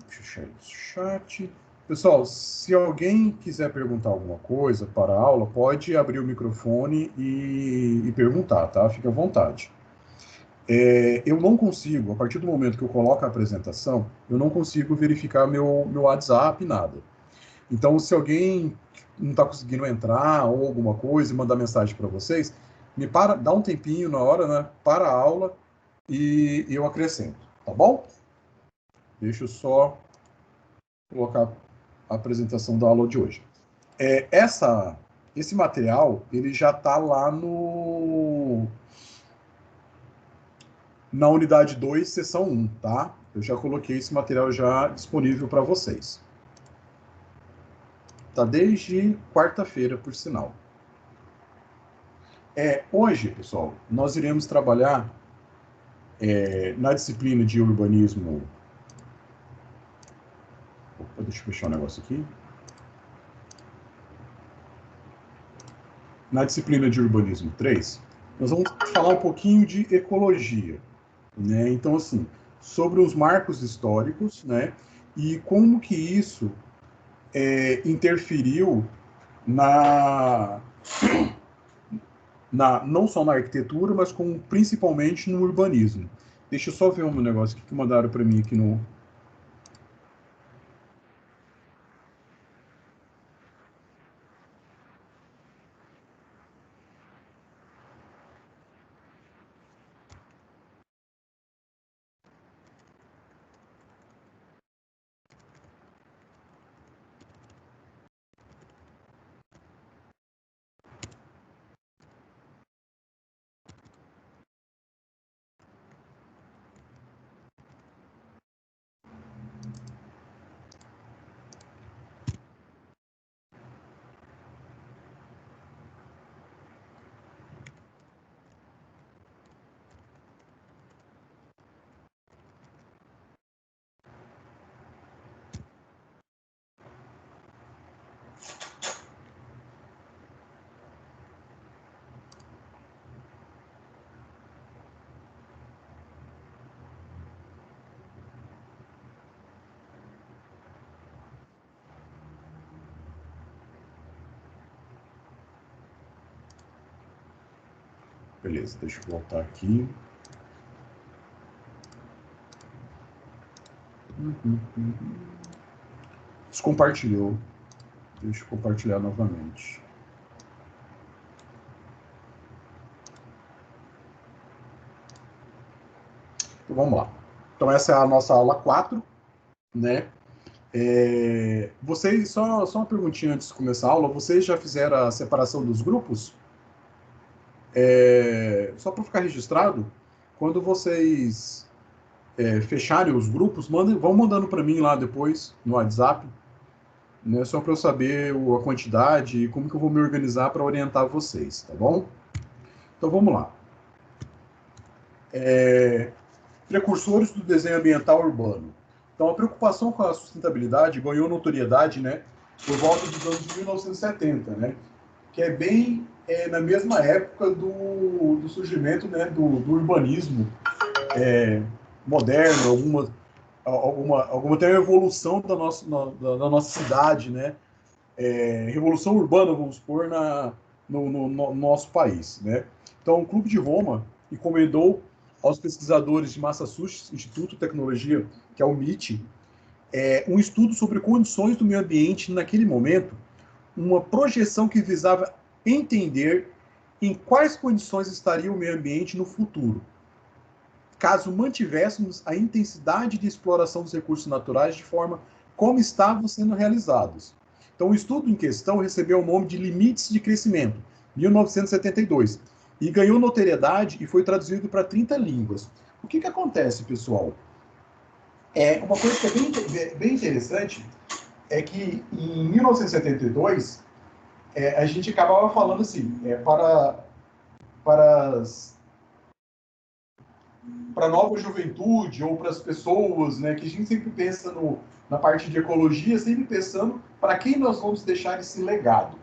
Deixa eu fechar o chat. Pessoal, se alguém quiser perguntar alguma coisa para a aula, pode abrir o microfone e perguntar, tá? Fique à vontade. Eu não consigo, a partir do momento que eu coloco a apresentação, eu não consigo verificar meu WhatsApp, nada. Então, se alguém não está conseguindo entrar ou alguma coisa e mandar mensagem para vocês, dá um tempinho na hora, né? Para a aula e eu acrescento, tá bom? Deixa eu só colocar a apresentação da aula de hoje. Esse material, ele já está lá na unidade 2, seção 1, tá? Eu já coloquei esse material já disponível para vocês. Tá desde quarta-feira, por sinal. Hoje, pessoal, nós iremos trabalhar na disciplina de urbanismo. Opa, deixa eu fechar um negócio aqui. Na disciplina de urbanismo 3, nós vamos falar um pouquinho de ecologia, né? Então, assim, sobre os marcos históricos, né? E como que isso interferiu não só na arquitetura, mas como principalmente no urbanismo. Deixa eu só ver um negócio que mandaram para mim aqui no... Beleza, deixa eu voltar aqui. Descompartilhou. Deixa eu compartilhar novamente. Então, vamos lá. Então, essa é a nossa aula 4, né? Vocês, só uma perguntinha antes de começar a aula, vocês já fizeram a separação dos grupos? Só para ficar registrado, quando vocês fecharem os grupos, vão mandando para mim lá depois, no WhatsApp, né? Só para eu saber a quantidade e como que eu vou me organizar para orientar vocês, tá bom? Então, vamos lá. Precursores do desenho ambiental urbano. Então, a preocupação com a sustentabilidade ganhou notoriedade, né, por volta dos anos de 1970, né, que é bem na mesma época do surgimento, né, do urbanismo moderno, alguma até evolução da nossa cidade, né, revolução urbana, vamos supor, no nosso país, né. Então, o Clube de Roma encomendou aos pesquisadores de Massachusetts Instituto de Tecnologia, que é o MIT, um estudo sobre condições do meio ambiente naquele momento, uma projeção que visava entender em quais condições estaria o meio ambiente no futuro, caso mantivéssemos a intensidade de exploração dos recursos naturais de forma como estavam sendo realizados. Então, o estudo em questão recebeu o nome de Limites de Crescimento, 1972, e ganhou notoriedade e foi traduzido para 30 línguas. O que acontece, pessoal? Uma coisa que é bem interessante é que em 1972 a gente acabava falando assim, para a nova juventude ou para as pessoas, né, que a gente sempre pensa na parte de ecologia, sempre pensando para quem nós vamos deixar esse legado,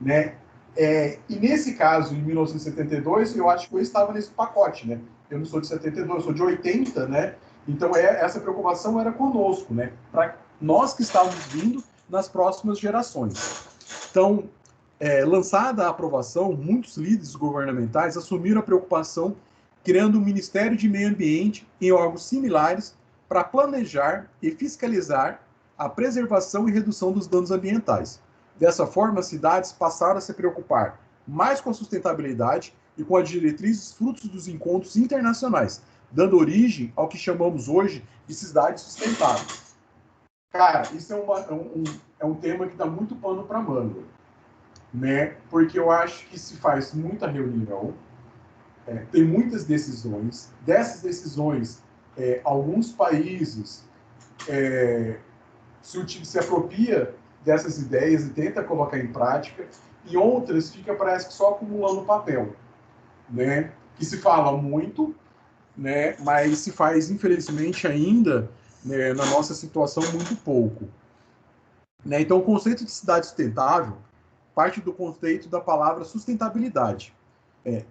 né? E nesse caso, em 1972, eu acho que eu estava nesse pacote, né? Eu não sou de 72, eu sou de 80, né? Então, essa preocupação era conosco, né? Para nós que estávamos vindo nas próximas gerações. Então, lançada a aprovação, muitos líderes governamentais assumiram a preocupação, criando um Ministério de Meio Ambiente em órgãos similares para planejar e fiscalizar a preservação e redução dos danos ambientais. Dessa forma, as cidades passaram a se preocupar mais com a sustentabilidade e com as diretrizes frutos dos encontros internacionais, dando origem ao que chamamos hoje de cidades sustentáveis. Cara, isso é um tema que dá muito pano para manga, né? Porque eu acho que se faz muita reunião, tem muitas decisões. Dessas decisões, alguns países se apropria dessas ideias e tenta colocar em prática, e outras parece que só acumulando papel, né? Que se fala muito, né? Mas se faz, infelizmente, ainda, né, na nossa situação, muito pouco. Né? Então, o conceito de cidade sustentável parte do conceito da palavra sustentabilidade.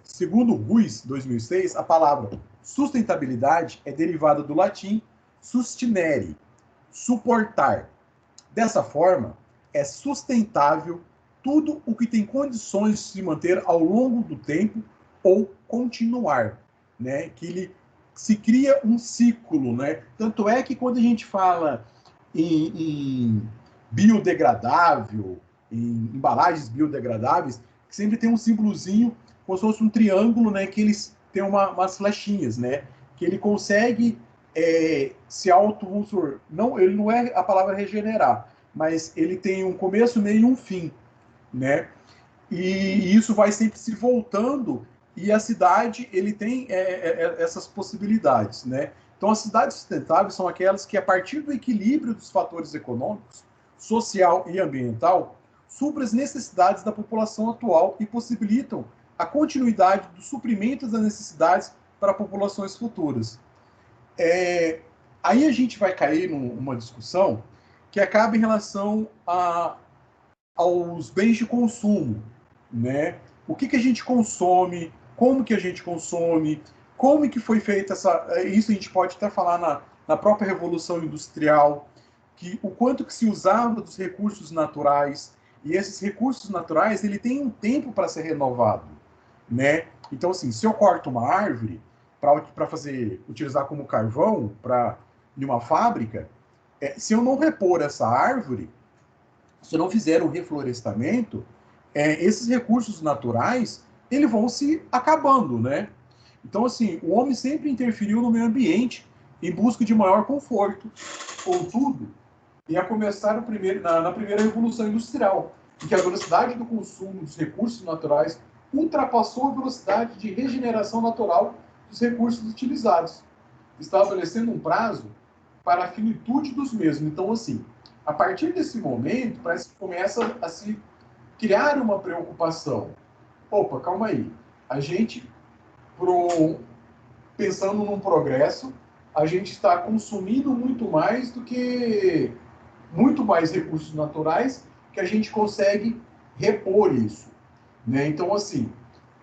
Segundo Ruiz, 2006, a palavra sustentabilidade é derivada do latim sustinere, suportar. Dessa forma, é sustentável tudo o que tem condições de se manter ao longo do tempo ou continuar, né? Que ele se cria um ciclo, né? Tanto é que quando a gente fala em biodegradável, em embalagens biodegradáveis, sempre tem um símbolozinho, como se fosse um triângulo, né? Que eles têm umas flechinhas, né? Que ele consegue se não, ele não é a palavra regenerar, mas ele tem um começo, meio e um fim, né? E isso vai sempre se voltando, e a cidade ele tem essas possibilidades, né? Então, as cidades sustentáveis são aquelas que, a partir do equilíbrio dos fatores econômicos, social e ambiental, suprem as necessidades da população atual e possibilitam a continuidade dos suprimentos das necessidades para populações futuras. Aí a gente vai cair numa discussão que acaba em relação aos bens de consumo, né? O que a gente consome, como que a gente consome, como que foi feita isso a gente pode até falar na própria Revolução Industrial, que o quanto que se usava dos recursos naturais, e esses recursos naturais, ele tem um tempo para ser renovado, né? Então, assim, se eu corto uma árvore para utilizar como carvão em uma fábrica, se eu não repor essa árvore, se eu não fizer o reflorestamento, esses recursos naturais, eles vão se acabando, né? Então, assim, o homem sempre interferiu no meio ambiente em busca de maior conforto. Contudo, ia começar na primeira Revolução Industrial, em que a velocidade do consumo dos recursos naturais ultrapassou a velocidade de regeneração natural dos recursos utilizados, estabelecendo um prazo para a finitude dos mesmos. Então, assim, a partir desse momento, parece que começa a se criar uma preocupação. Opa, calma aí. A gente, pensando num progresso, a gente está consumindo muito mais recursos naturais que a gente consegue repor isso, né? Então, assim,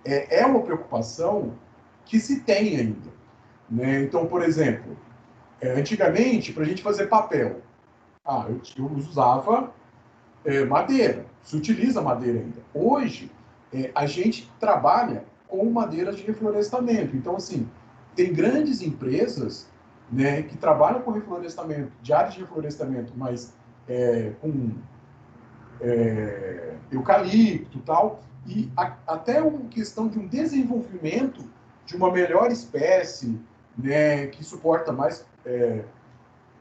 é uma preocupação que se tem ainda, né? Então, por exemplo, antigamente, para a gente fazer papel, eu usava madeira, se utiliza madeira ainda. Hoje, a gente trabalha com madeiras de reflorestamento. Então, assim, tem grandes empresas, né, que trabalham com reflorestamento, de áreas de reflorestamento, mas com eucalipto e tal, e até uma questão de um desenvolvimento de uma melhor espécie, né, que suporta mais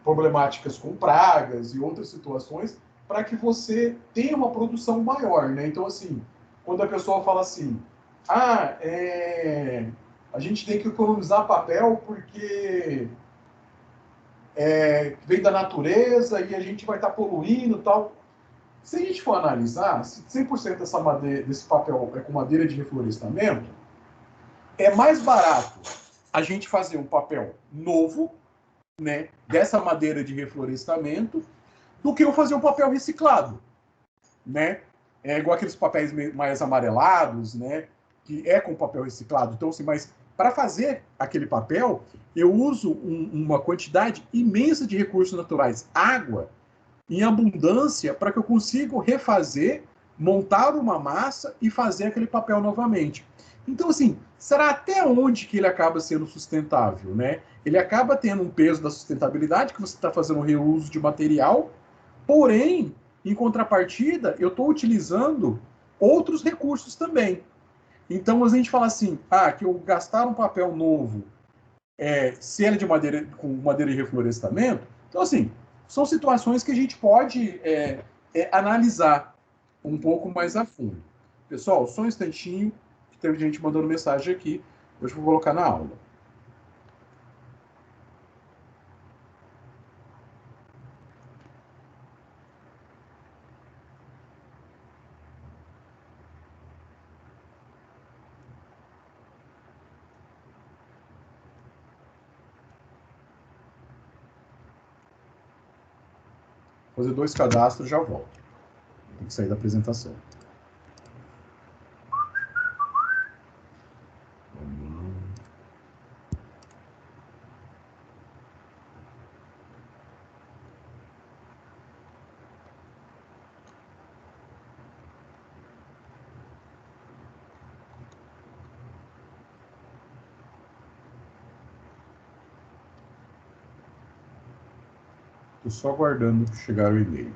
problemáticas com pragas e outras situações, para que você tenha uma produção maior, né? Então, assim, quando a pessoa fala assim, a gente tem que economizar papel porque vem da natureza e a gente vai estar poluindo e tal. Se a gente for analisar, se 100% desse papel é com madeira de reflorestamento, é mais barato a gente fazer um papel novo, né, dessa madeira de reflorestamento, do que eu fazer um papel reciclado, né? É igual aqueles papéis mais amarelados, né, que é com papel reciclado. Então, assim, mas Para fazer aquele papel, eu uso uma quantidade imensa de recursos naturais, água, em abundância, para que eu consiga refazer, montar uma massa e fazer aquele papel novamente. Então, assim, será até onde que ele acaba sendo sustentável, né? Ele acaba tendo um peso da sustentabilidade, que você está fazendo um reuso de material, porém, em contrapartida, eu estou utilizando outros recursos também. Então, a gente fala assim, que eu gastar um papel novo, se ele é de madeira, com madeira de reflorestamento, então, assim, são situações que a gente pode analisar um pouco mais a fundo. Pessoal, só um instantinho, que teve gente mandando mensagem aqui, hoje eu vou colocar na aula. Vou fazer 2 cadastros e já volto. Tem que sair da apresentação. Estou só aguardando chegar o e-mail.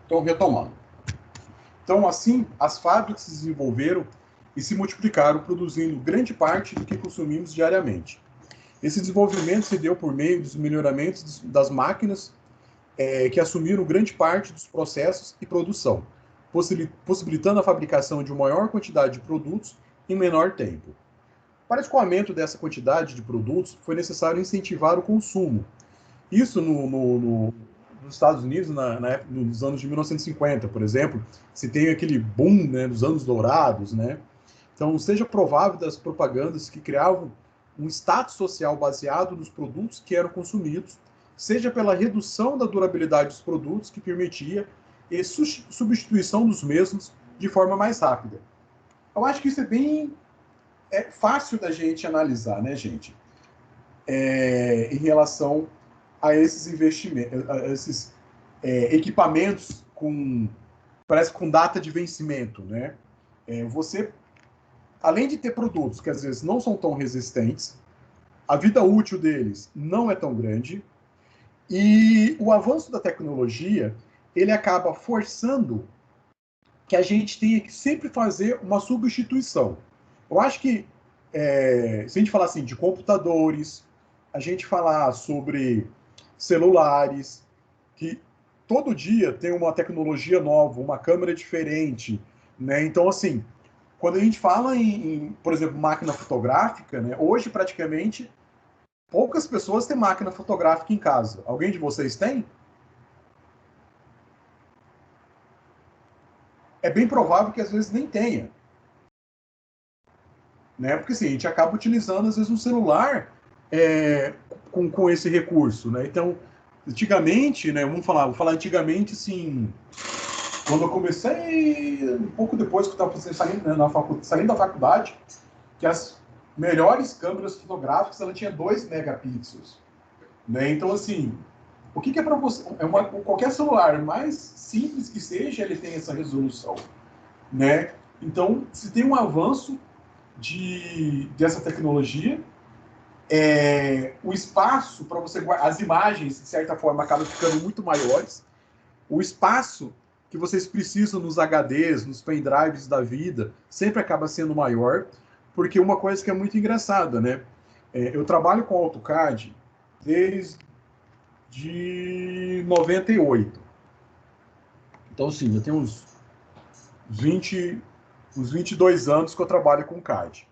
Então, retomando. Então, assim, as fábricas se desenvolveram e se multiplicaram, produzindo grande parte do que consumimos diariamente. Esse desenvolvimento se deu por meio dos melhoramentos das máquinas, que assumiram grande parte dos processos e produção, possibilitando a fabricação de uma maior quantidade de produtos em menor tempo. Para o escoamento dessa quantidade de produtos, foi necessário incentivar o consumo. Isso nos Estados Unidos, nos anos de 1950, por exemplo, se tem aquele boom, né, dos anos dourados, né? Então, seja provável das propagandas que criavam um status social baseado nos produtos que eram consumidos, seja pela redução da durabilidade dos produtos que permitia a substituição dos mesmos de forma mais rápida. Eu acho que isso é bem fácil da gente analisar, né, gente? Em relação a esses investimentos, a esses equipamentos parece com data de vencimento, né? Você, além de ter produtos que às vezes não são tão resistentes, a vida útil deles não é tão grande, e o avanço da tecnologia, ele acaba forçando que a gente tenha que sempre fazer uma substituição. Eu acho que, se a gente falar assim de computadores, a gente falar sobre celulares, que todo dia tem uma tecnologia nova, uma câmera diferente, né? Então, assim, quando a gente fala por exemplo, máquina fotográfica, né? Hoje, praticamente, poucas pessoas têm máquina fotográfica em casa. Alguém de vocês tem? É bem provável que às vezes nem tenha, né? Porque assim, a gente acaba utilizando às vezes um celular com esse recurso, né? Então, antigamente, né? Vou falar antigamente, assim, quando eu comecei, um pouco depois que eu estava saindo, né, saindo da faculdade, que as melhores câmeras fotográficas ela tinha 2 megapixels, né? Então, assim, o que é para você? Qualquer celular, mais simples que seja, ele tem essa resolução, né? Então, se tem um avanço dessa tecnologia, O espaço para você guardar, as imagens, de certa forma, acabam ficando muito maiores. O espaço que vocês precisam nos HDs, nos pendrives da vida, sempre acaba sendo maior, porque uma coisa que é muito engraçada, né? Eu trabalho com AutoCAD desde 98. Então, sim, eu tenho uns 22 anos que eu trabalho com CAD.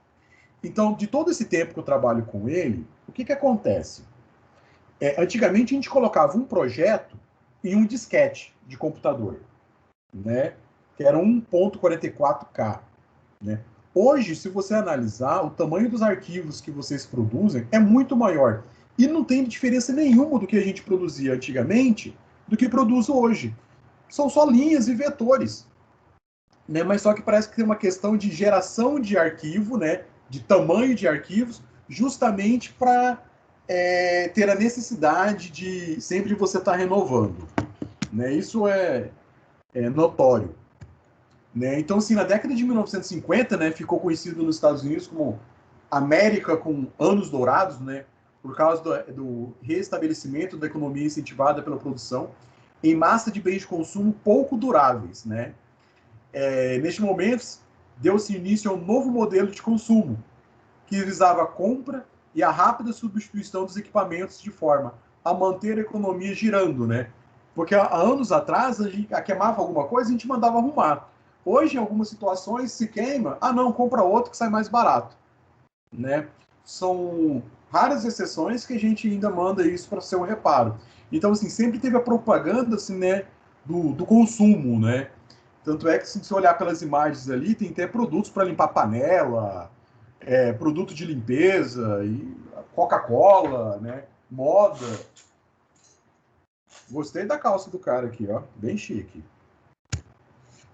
Então, de todo esse tempo que eu trabalho com ele, o que acontece? Antigamente, a gente colocava um projeto em um disquete de computador, né? Que era 1.44K. Né? Hoje, se você analisar, o tamanho dos arquivos que vocês produzem é muito maior. E não tem diferença nenhuma do que a gente produzia antigamente do que produz hoje. São só linhas e vetores. Né? Mas só que parece que tem uma questão de geração de arquivo, né? De tamanho de arquivos, justamente para ter a necessidade de sempre você estar renovando. Né? Isso é notório. Né? Então, assim, na década de 1950, né, ficou conhecido nos Estados Unidos como América com anos dourados, né, por causa do restabelecimento da economia incentivada pela produção em massa de bens de consumo pouco duráveis. Né? Neste momento, deu-se início a um novo modelo de consumo, que visava a compra e a rápida substituição dos equipamentos de forma a manter a economia girando, né? Porque há anos atrás, a gente queimava alguma coisa, a gente mandava arrumar. Hoje, em algumas situações, se queima, não, compra outro que sai mais barato, né? São raras exceções que a gente ainda manda isso para ser um reparo. Então, assim, sempre teve a propaganda, assim, né, do consumo, né? Tanto é que, se você olhar pelas imagens ali, tem até produtos para limpar panela, produto de limpeza, e Coca-Cola, né? Moda. Gostei da calça do cara aqui, ó, bem chique.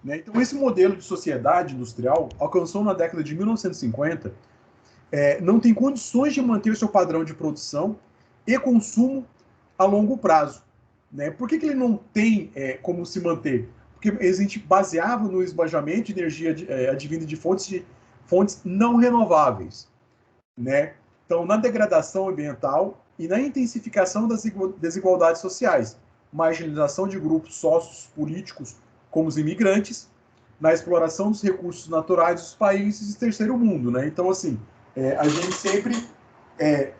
Né? Então, esse modelo de sociedade industrial alcançou na década de 1950, não tem condições de manter o seu padrão de produção e consumo a longo prazo. Né? Por que ele não tem como se manter? Porque a gente baseava no esbanjamento de energia advinda de fontes não renováveis. Né? Então, na degradação ambiental e na intensificação das desigualdades sociais, marginalização de grupos sociopolíticos como os imigrantes, na exploração dos recursos naturais dos países do terceiro mundo. Né? Então, assim, a gente sempre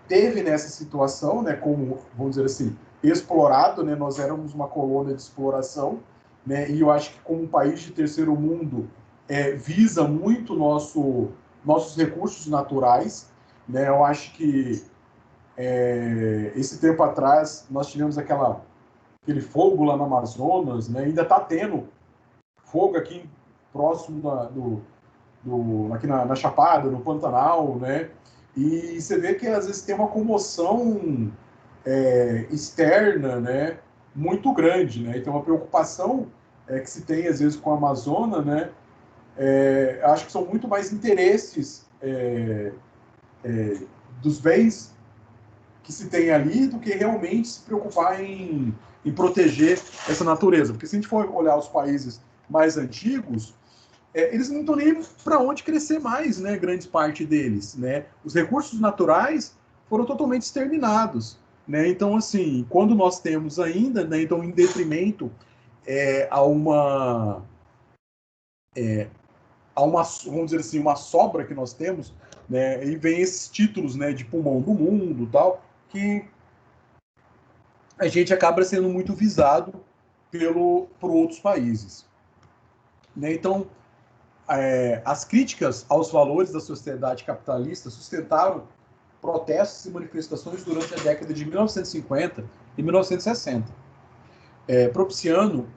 teve nessa situação, né, como, vamos dizer assim, explorado, né? Nós éramos uma colônia de exploração, né? E eu acho que como um país de terceiro mundo visa muito nossos recursos naturais, né? Eu acho que esse tempo atrás nós tivemos aquele fogo lá no Amazonas, né? Ainda está tendo fogo aqui próximo aqui na Chapada, no Pantanal, né? E você vê que às vezes tem uma comoção externa, né? Muito grande, né? Então, uma preocupação que se tem às vezes com a Amazônia, né? Acho que são muito mais interesses dos bens que se tem ali do que realmente se preocupar em proteger essa natureza. Porque se a gente for olhar os países mais antigos, eles não estão nem para onde crescer mais, né? Grande parte deles, né? Os recursos naturais foram totalmente exterminados, né? Então, assim, quando nós temos ainda, né? Então, em detrimento vamos dizer assim, uma sobra que nós temos, né? E vem esses títulos, né? De pulmão do mundo, tal, que a gente acaba sendo muito visado por outros países, né? Então, as críticas aos valores da sociedade capitalista sustentaram protestos e manifestações durante a década de 1950 e 1960, propiciando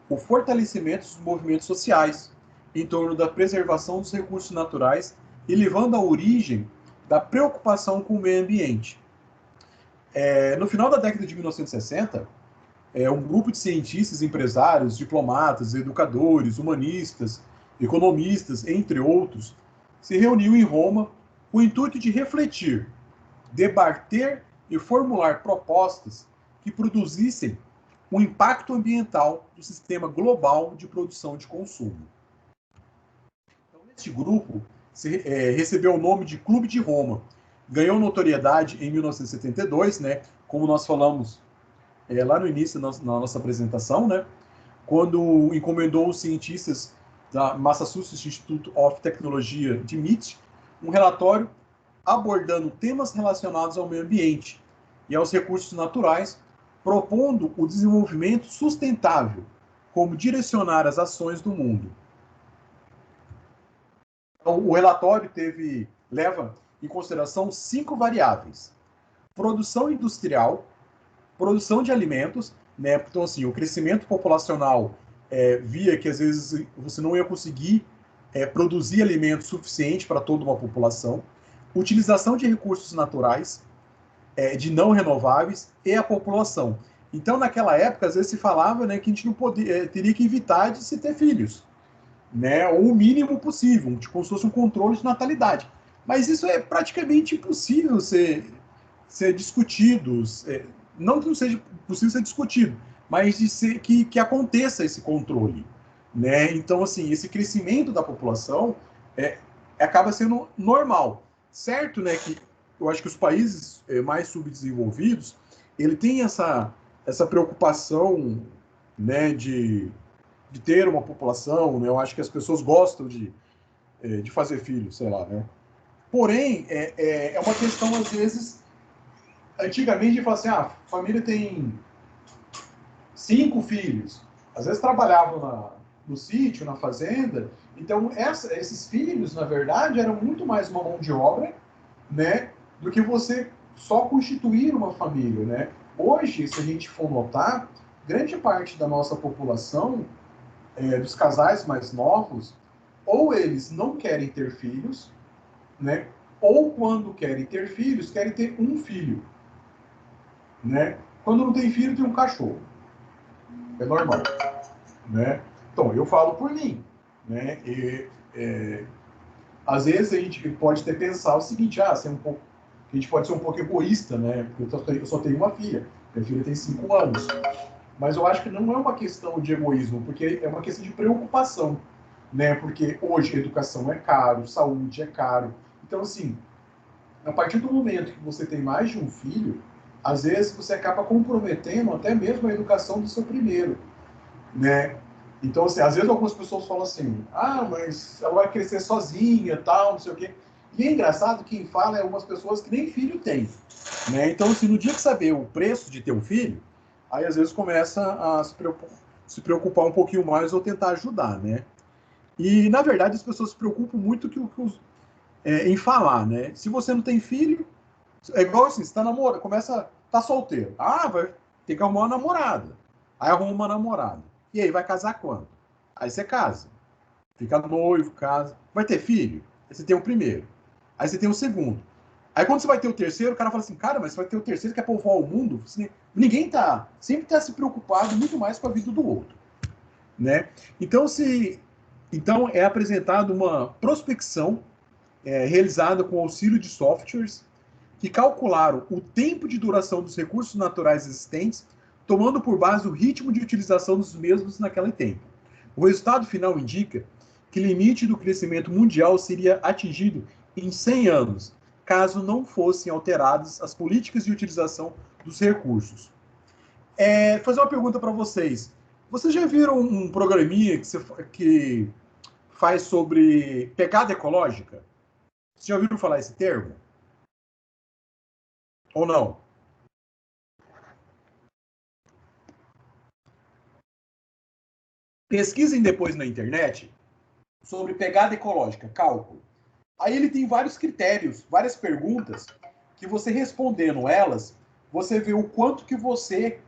o fortalecimento dos movimentos sociais em torno da preservação dos recursos naturais e levando à origem da preocupação com o meio ambiente. No final da década de 1960, um grupo de cientistas, empresários, diplomatas, educadores, humanistas, economistas, entre outros, se reuniu em Roma com o intuito de refletir, debater e formular propostas que produzissem um impacto ambiental do sistema global de produção e de consumo. Então, este grupo recebeu o nome de Clube de Roma, ganhou notoriedade em 1972, né? Como nós falamos lá no início na nossa apresentação, né? Quando encomendou os cientistas da Massachusetts Institute of Technology de MIT um relatório abordando temas relacionados ao meio ambiente e aos recursos naturais, propondo o desenvolvimento sustentável como direcionar as ações do mundo. Então, o relatório leva em consideração 5 variáveis: produção industrial, produção de alimentos, né? Então, assim, o crescimento populacional via que às vezes você não ia conseguir produzir alimento suficiente para toda uma população, utilização de recursos naturais, de não renováveis e a população. Então, naquela época, às vezes se falava, né, que a gente não teria que evitar de se ter filhos, né, ou o mínimo possível, tipo, como se fosse um controle de natalidade. Mas isso é praticamente impossível ser discutido, não que não seja possível ser discutido, mas que aconteça esse controle, né? Então, assim, esse crescimento da população acaba sendo normal, certo, né? Que eu acho que os países mais subdesenvolvidos, ele tem essa preocupação, né, de ter uma população, né? Eu acho que as pessoas gostam de fazer filhos, sei lá, né? Porém, é uma questão, às vezes, antigamente, de falar assim, a família tem 5 filhos. Às vezes trabalhavam no sítio, na fazenda. Então, esses filhos, na verdade, eram muito mais uma mão de obra, né, do que você só constituir uma família, né? Hoje, se a gente for notar, grande parte da nossa população, dos casais mais novos, ou eles não querem ter filhos, né? Ou quando querem ter filhos, querem ter um filho, né? Quando não tem filho, tem um cachorro. É normal, né? Então, eu falo por mim, né? Às vezes a gente pode até pensar o seguinte, ser um pouco, a gente pode ser um pouco egoísta, né? Porque eu só tenho uma filha, minha filha tem 5 anos. Mas eu acho que não é uma questão de egoísmo, porque é uma questão de preocupação, né? Porque hoje a educação é caro, saúde é caro. Então, assim, a partir do momento que você tem mais de um filho, às vezes você acaba comprometendo até mesmo a educação do seu primeiro, né? Então, assim, às vezes algumas pessoas falam assim, mas ela vai crescer sozinha, tal, não sei o quê. E é engraçado, quem fala é algumas pessoas que nem filho têm, né? Então, assim, no dia que saber o preço de ter um filho, aí às vezes começa a se preocupar um pouquinho mais ou tentar ajudar, né? E, na verdade, as pessoas se preocupam muito em falar, né? Se você não tem filho, é igual assim, você tá namorando, tá solteiro. Vai ter que arrumar uma namorada. Aí arruma uma namorada. E aí, vai casar quando? Aí você casa. Fica noivo, casa. Vai ter filho? Aí você tem o primeiro. Aí você tem o segundo. Aí quando você vai ter o terceiro, o cara fala assim, cara, mas você vai ter o terceiro que é povoar o mundo? Ninguém sempre tá se preocupado muito mais com a vida do outro, né? Então é apresentado uma prospecção realizada com auxílio de softwares que calcularam o tempo de duração dos recursos naturais existentes, tomando por base o ritmo de utilização dos mesmos naquele tempo. O resultado final indica que o limite do crescimento mundial seria atingido em 100 anos, caso não fossem alteradas as políticas de utilização dos recursos. Fazer uma pergunta para vocês. Vocês já viram um programinha que faz sobre pegada ecológica? Vocês já ouviram falar esse termo? Ou não? Pesquisem depois na internet sobre pegada ecológica, cálculo. Aí ele tem vários critérios, várias perguntas, que você respondendo elas, você vê o quanto que você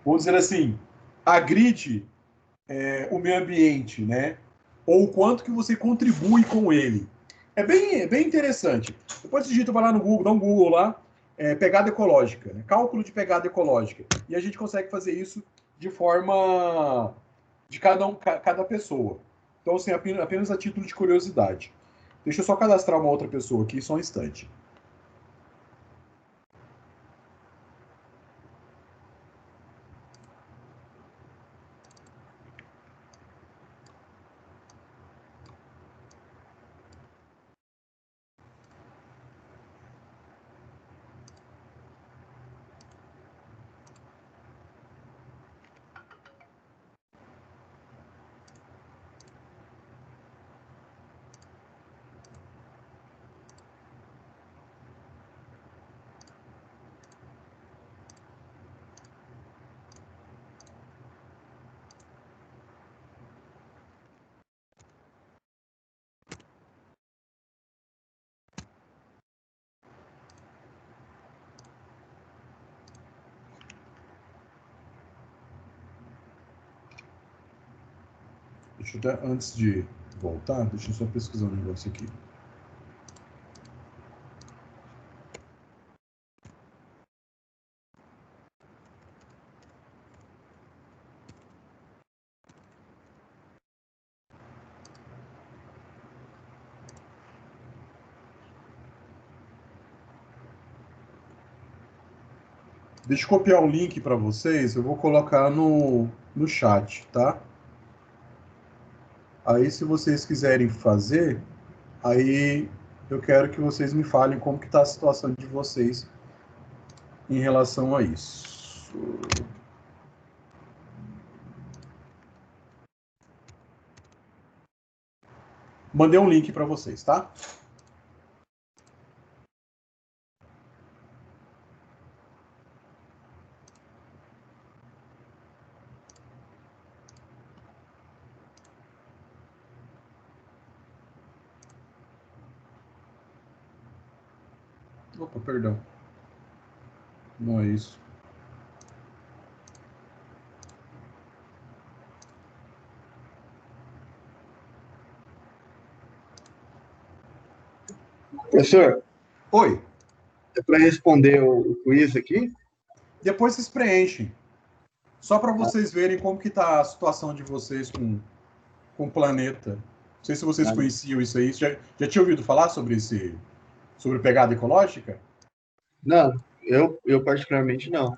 vamos dizer assim, agride o meio ambiente, né? Ou o quanto que você contribui com ele. É bem interessante. Depois digita, vai lá no Google, dá um Google lá, pegada ecológica, né? Cálculo de pegada ecológica. E a gente consegue fazer isso de forma de cada pessoa. Então, assim, apenas a título de curiosidade. Deixa eu só cadastrar uma outra pessoa aqui, só um instante. Deixa eu até, antes de voltar, deixa eu só pesquisar um negócio aqui. Deixa eu copiar um link para vocês, eu vou colocar no chat, tá? Aí, se vocês quiserem fazer, aí eu quero que vocês me falem como que está a situação de vocês em relação a isso. Mandei um link para vocês, tá? Opa, perdão. Não é isso. Professor, Oi. é para responder o quiz aqui? Depois vocês preenchem. Só para vocês verem como que está a situação de vocês com o planeta. Não sei se vocês conheciam isso aí. Já tinha ouvido falar sobre pegada ecológica? Não, eu particularmente não.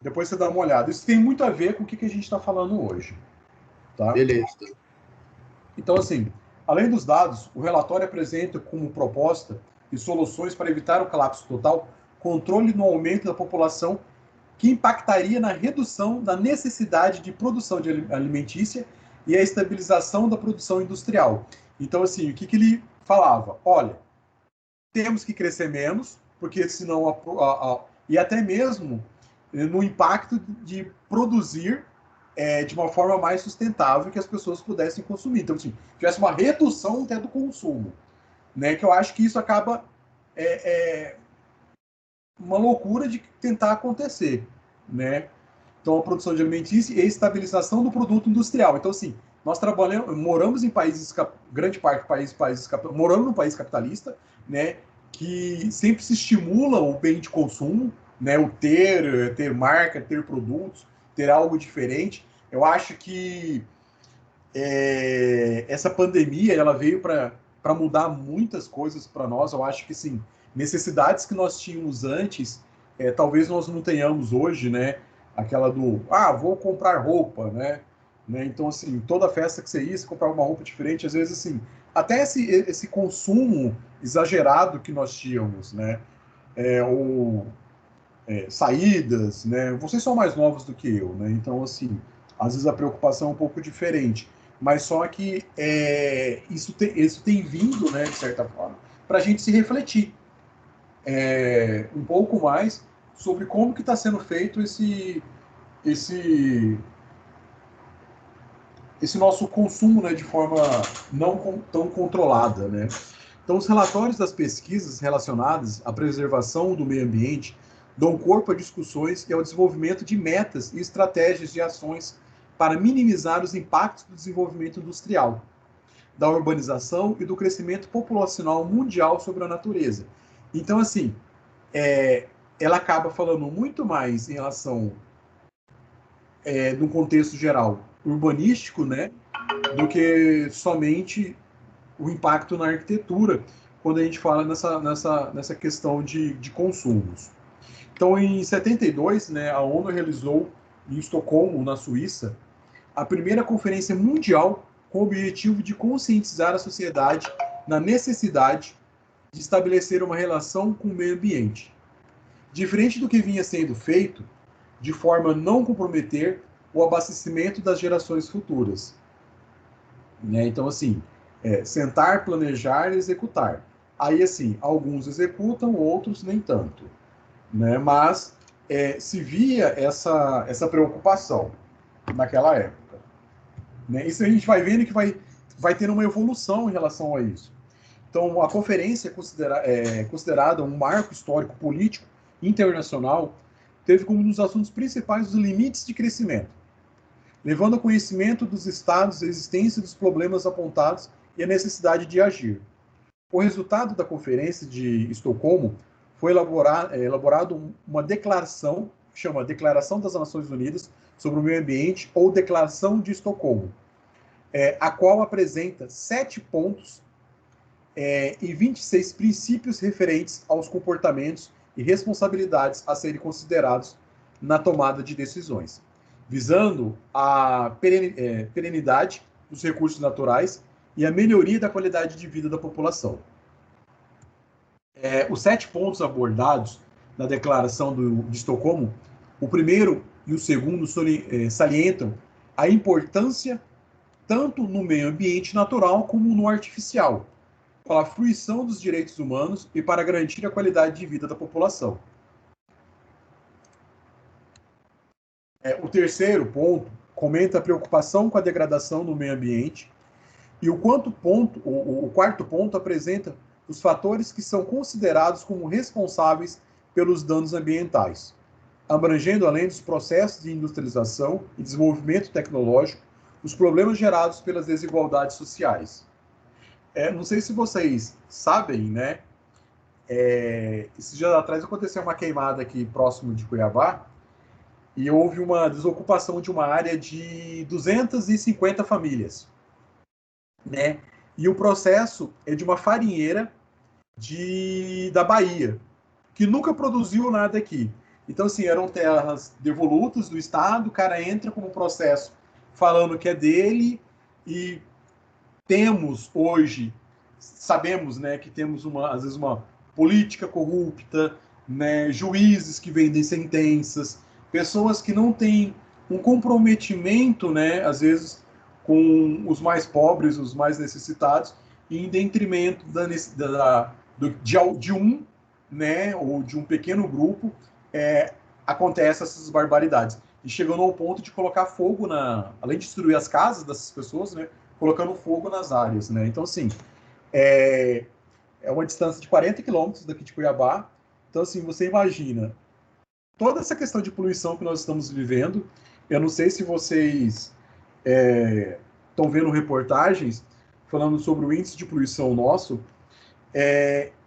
Depois você dá uma olhada. Isso tem muito a ver com o que a gente está falando hoje. Tá? Beleza. Então, assim, além dos dados, o relatório apresenta como proposta e soluções para evitar o colapso total, controle no aumento da população que impactaria na redução da necessidade de produção de alimentícia e a estabilização da produção industrial. Então, assim, o que ele falava? Olha, temos que crescer menos, porque senão e até mesmo no impacto de produzir de uma forma mais sustentável que as pessoas pudessem consumir. Então, assim, tivesse uma redução até do consumo, né? Que eu acho que isso acaba uma loucura de tentar acontecer, né? Então, a produção de alimentícia e a estabilização do produto industrial. Então, assim, nós moramos em países, grande parte de países, moramos num país capitalista, né? Que sempre se estimula o bem de consumo, né? O ter marca, ter produtos, ter algo diferente. Eu acho que essa pandemia ela veio para mudar muitas coisas para nós. Eu acho que sim, necessidades que nós tínhamos antes, talvez nós não tenhamos hoje, né? Aquela do vou comprar roupa, né? Então, assim, toda festa que você ia, você comprava uma roupa diferente, às vezes, assim, até esse consumo exagerado que nós tínhamos, né? Saídas, né? Vocês são mais novos do que eu, né? Então, assim, às vezes a preocupação é um pouco diferente. Mas só que isso tem vindo, né, de certa forma, para a gente se refletir um pouco mais sobre como que está sendo feito esse nosso consumo, né, de forma não tão controlada, né? Então, os relatórios das pesquisas relacionadas à preservação do meio ambiente dão corpo a discussões e ao desenvolvimento de metas e estratégias de ações para minimizar os impactos do desenvolvimento industrial, da urbanização e do crescimento populacional mundial sobre a natureza. Então, assim, ela acaba falando muito mais em relação, num contexto geral, urbanístico, né, do que somente o impacto na arquitetura, quando a gente fala nessa questão de consumos. Então, em 72, né, a ONU realizou em Estocolmo, na Suíça, a primeira conferência mundial com o objetivo de conscientizar a sociedade na necessidade de estabelecer uma relação com o meio ambiente. Diferente do que vinha sendo feito, de forma a não comprometer o abastecimento das gerações futuras. Né? Então, assim, sentar, planejar e executar. Aí, assim, alguns executam, outros nem tanto. Né? Mas se via essa preocupação naquela época. Né? Isso a gente vai vendo que vai tendo uma evolução em relação a isso. Então, a conferência é considerada um marco histórico político internacional, teve como um dos assuntos principais os limites de crescimento. levando ao conhecimento dos estados, a existência dos problemas apontados e a necessidade de agir. O resultado da Conferência de Estocolmo foi elaborado uma declaração, que chama Declaração das Nações Unidas sobre o Meio Ambiente, ou Declaração de Estocolmo, a qual apresenta 7 pontos e 26 princípios referentes aos comportamentos e responsabilidades a serem considerados na tomada de decisões, visando a perenidade dos recursos naturais e a melhoria da qualidade de vida da população. Os 7 pontos abordados na Declaração de Estocolmo, o primeiro e o segundo salientam a importância tanto no meio ambiente natural como no artificial, para a fruição dos direitos humanos e para garantir a qualidade de vida da população. O terceiro ponto comenta a preocupação com a degradação no meio ambiente, e o quarto ponto apresenta os fatores que são considerados como responsáveis pelos danos ambientais, abrangendo, além dos processos de industrialização e desenvolvimento tecnológico, os problemas gerados pelas desigualdades sociais. Não sei se vocês sabem, né? Esses dias atrás aconteceu uma queimada aqui próximo de Cuiabá e houve uma desocupação de uma área de 250 famílias, né? E o processo é de uma farinheira da Bahia, que nunca produziu nada aqui. Então, assim, eram terras devolutas do Estado, o cara entra como processo falando que é dele, e temos hoje, sabemos, né, que temos às vezes uma política corrupta, né, juízes que vendem sentenças, pessoas que não têm um comprometimento, né, às vezes, com os mais pobres, os mais necessitados, e em detrimento de um, né, ou de um pequeno grupo, acontecem essas barbaridades. E chegando ao ponto de colocar fogo além de destruir as casas dessas pessoas, né, colocando fogo nas áreas, né? Então, assim, é uma distância de 40 quilômetros daqui de Cuiabá. Então, assim, você imagina toda essa questão de poluição que nós estamos vivendo. Eu não sei se vocês estão vendo reportagens falando sobre o índice de poluição nosso,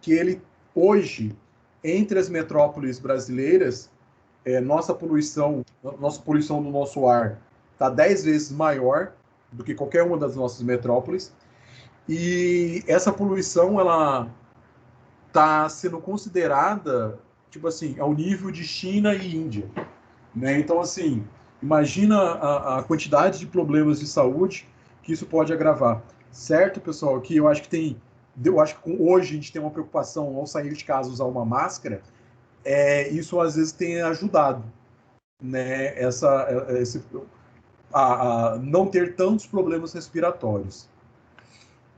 que ele, hoje, entre as metrópoles brasileiras, nossa poluição do nosso ar está 10 vezes maior do que qualquer uma das nossas metrópoles, e essa poluição ela está sendo considerada, tipo assim, ao nível de China e Índia, né? Então, assim, imagina a quantidade de problemas de saúde que isso pode agravar, certo, pessoal? Que eu acho que hoje a gente tem uma preocupação ao sair de casa usar uma máscara, isso às vezes tem ajudado, né? A não ter tantos problemas respiratórios.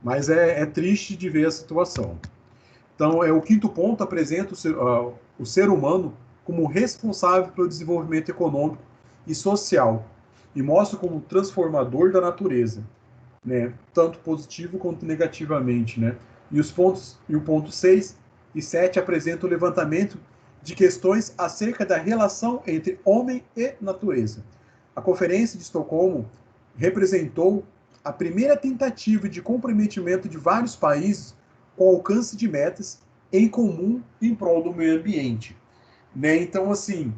Mas é triste de ver a situação. Então, o quinto ponto apresenta o ser humano como responsável pelo desenvolvimento econômico e social e mostra como transformador da natureza, né? Tanto positivo quanto negativamente, né? E o ponto 6 e 7 apresentam o levantamento de questões acerca da relação entre homem e natureza. A Conferência de Estocolmo representou a primeira tentativa de comprometimento de vários países com o alcance de metas em comum em prol do meio ambiente, né? Então, assim,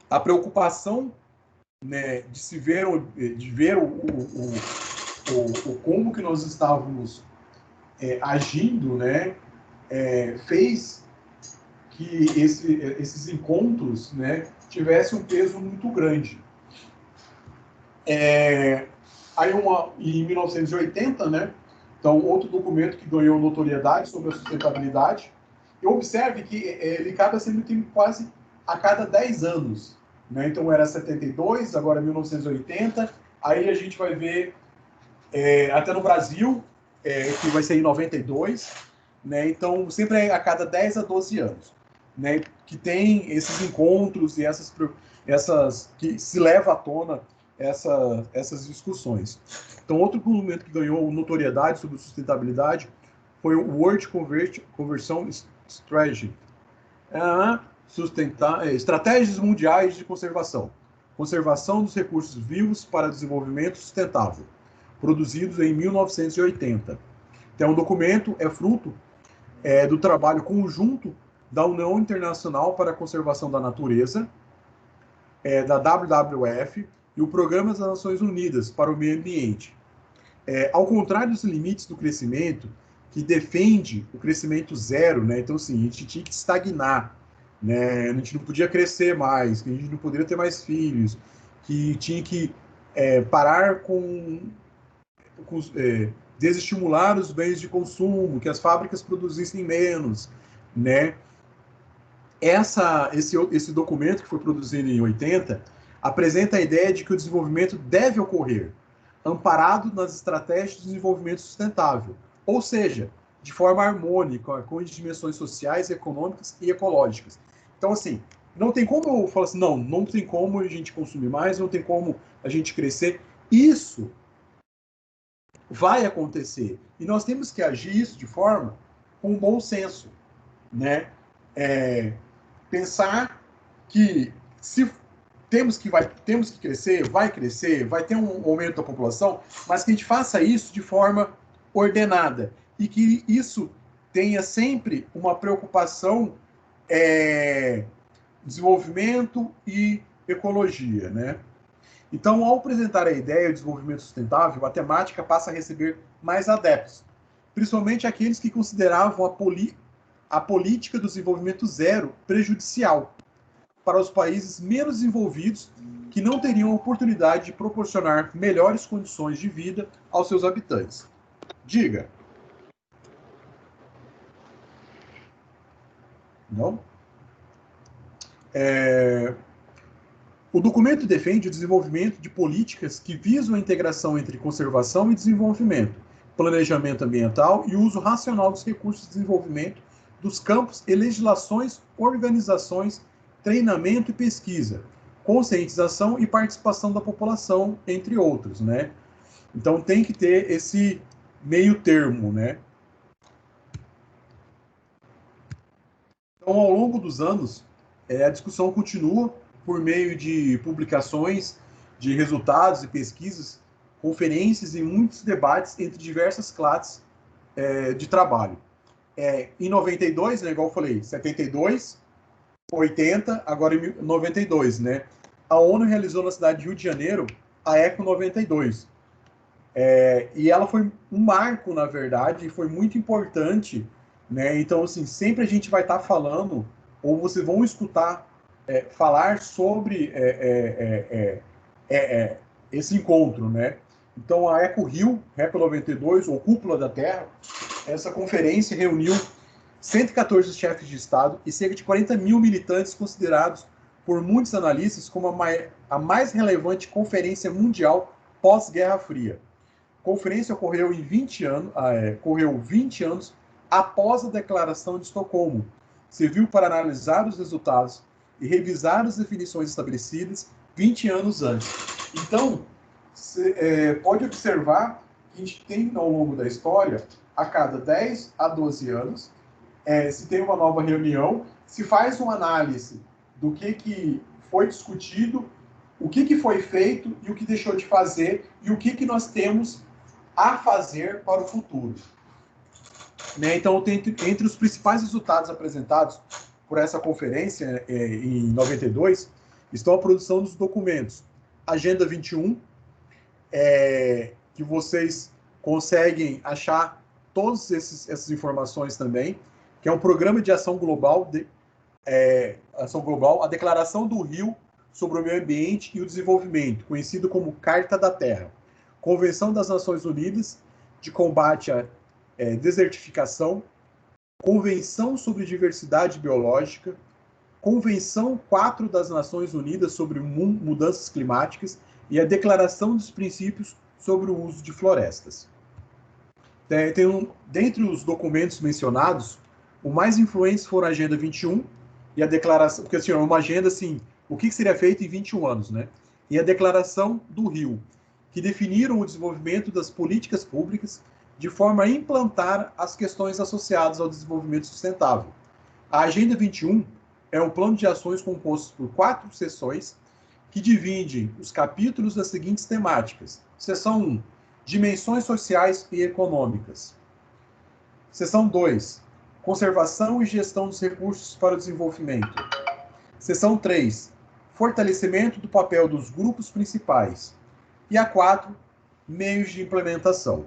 a preocupação, né, de ver como que nós estávamos agindo, né, fez que esses encontros, né, tivessem um peso muito grande. Aí em 1980, né, então outro documento que ganhou notoriedade sobre a sustentabilidade, e observe que ele acaba sendo quase a cada 10 anos, né? Então era 72, agora 1980, aí a gente vai ver até no Brasil, que vai ser em 92, né? Então sempre é a cada 10 a 12 anos, né, que tem esses encontros e essas que se leva à tona essas discussões. Então, outro documento que ganhou notoriedade sobre sustentabilidade foi o World Conversion Strategy, Estratégias Mundiais de Conservação. Conservação dos Recursos Vivos para Desenvolvimento Sustentável, produzido em 1980. Então, é um documento, é fruto do trabalho conjunto da União Internacional para a Conservação da Natureza, da WWF, e o Programa das Nações Unidas para o Meio Ambiente. Ao contrário dos limites do crescimento, que defende o crescimento zero, né? Então, assim, a gente tinha que estagnar, né? A gente não podia crescer mais, que a gente não poderia ter mais filhos, que tinha que parar com desestimular os bens de consumo, que as fábricas produzissem menos, né? Esse documento, que foi produzido em 80, apresenta a ideia de que o desenvolvimento deve ocorrer amparado nas estratégias de desenvolvimento sustentável, ou seja, de forma harmônica com as dimensões sociais, econômicas e ecológicas. Então, assim, não tem como eu falar assim, não tem como a gente consumir mais, não tem como a gente crescer. Isso vai acontecer. E nós temos que agir isso de forma com bom senso, né? Pensar que se temos que crescer, vai ter um aumento da população, mas que a gente faça isso de forma ordenada e que isso tenha sempre uma preocupação desenvolvimento e ecologia, né? Então, ao apresentar a ideia de desenvolvimento sustentável, a temática passa a receber mais adeptos, principalmente aqueles que consideravam a política do desenvolvimento zero prejudicial para os países menos desenvolvidos, que não teriam a oportunidade de proporcionar melhores condições de vida aos seus habitantes. Diga. Não? O documento defende o desenvolvimento de políticas que visam a integração entre conservação e desenvolvimento, planejamento ambiental e uso racional dos recursos de desenvolvimento dos campos e legislações, organizações, treinamento e pesquisa, conscientização e participação da população, entre outros, né? Então tem que ter esse meio termo, né? Então, ao longo dos anos, a discussão continua por meio de publicações de resultados e pesquisas, conferências e muitos debates entre diversas classes de trabalho. Em 92, né, igual eu falei, 72, 80, agora em 92, né? A ONU realizou na cidade de Rio de Janeiro a Eco 92. E ela foi um marco, na verdade, e foi muito importante, né? Então, assim, sempre a gente vai estar falando, ou vocês vão escutar falar sobre esse encontro, né? Então, a Eco Rio, Eco 92, ou Cúpula da Terra, essa conferência reuniu 114 chefes de Estado e cerca de 40 mil militantes considerados por muitos analistas como a mais relevante conferência mundial pós-Guerra Fria. A conferência ocorreu 20 anos após a Declaração de Estocolmo. Serviu para analisar os resultados e revisar as definições estabelecidas 20 anos antes. Então, pode observar que a gente tem, ao longo da história, a cada 10 a 12 anos, se tem uma nova reunião, se faz uma análise do que foi discutido, o que foi feito e o que deixou de fazer e o que nós temos a fazer para o futuro. Né? Então, entre os principais resultados apresentados por essa conferência em 92, estão a produção dos documentos Agenda 21, que vocês conseguem achar todas essas informações também, que é um programa de ação global, a Declaração do Rio sobre o Meio Ambiente e o Desenvolvimento, conhecido como Carta da Terra, Convenção das Nações Unidas de Combate à Desertificação, Convenção sobre Diversidade Biológica, Convenção 4 das Nações Unidas sobre Mudanças Climáticas e a Declaração dos Princípios sobre o Uso de Florestas. Dentre os documentos mencionados, o mais influentes foram a Agenda 21 e a Declaração, porque assim, é uma agenda assim, o que seria feito em 21 anos, né? E a Declaração do Rio, que definiram o desenvolvimento das políticas públicas de forma a implantar as questões associadas ao desenvolvimento sustentável. A Agenda 21 é um plano de ações composto por 4 seções que divide os capítulos das seguintes temáticas. Seção 1, dimensões sociais e econômicas. Seção 2, conservação e gestão dos recursos para o desenvolvimento. Seção 3, fortalecimento do papel dos grupos principais. E a 4, meios de implementação.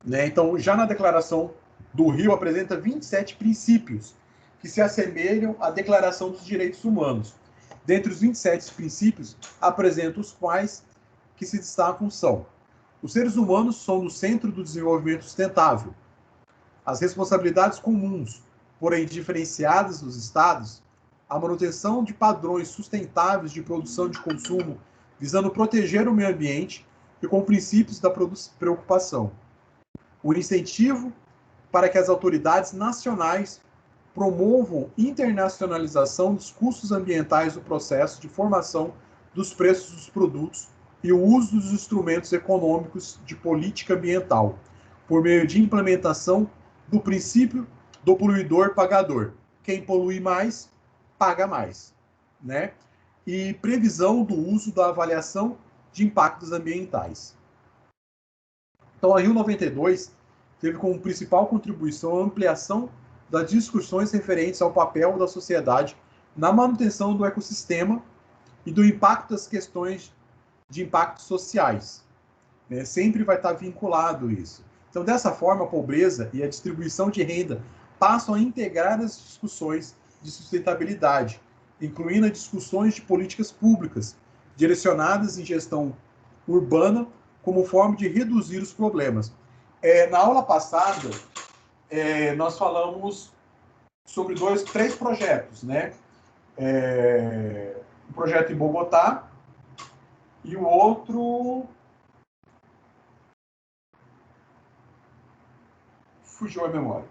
Né? Então, já na Declaração do Rio apresenta 27 princípios que se assemelham à Declaração dos Direitos Humanos. Dentre os 27 princípios, apresenta os quais que se destacam são: os seres humanos são no centro do desenvolvimento sustentável. As responsabilidades comuns, porém diferenciadas dos Estados, a manutenção de padrões sustentáveis de produção e de consumo, visando proteger o meio ambiente e com princípios da preocupação. O incentivo para que as autoridades nacionais promovam internacionalização dos custos ambientais do processo de formação dos preços dos produtos e o uso dos instrumentos econômicos de política ambiental, por meio de implementação do princípio do poluidor-pagador. Quem polui mais, paga mais. Né? E previsão do uso da avaliação de impactos ambientais. Então, a Rio 92 teve como principal contribuição a ampliação das discussões referentes ao papel da sociedade na manutenção do ecossistema e do impacto das questões de impactos sociais. Né? Sempre vai estar vinculado isso. Então, dessa forma, a pobreza e a distribuição de renda passam a integrar as discussões de sustentabilidade, incluindo as discussões de políticas públicas direcionadas em gestão urbana como forma de reduzir os problemas. Na aula passada, nós falamos sobre três projetos, né? Um projeto em Bogotá e o outro... fugiu a memória.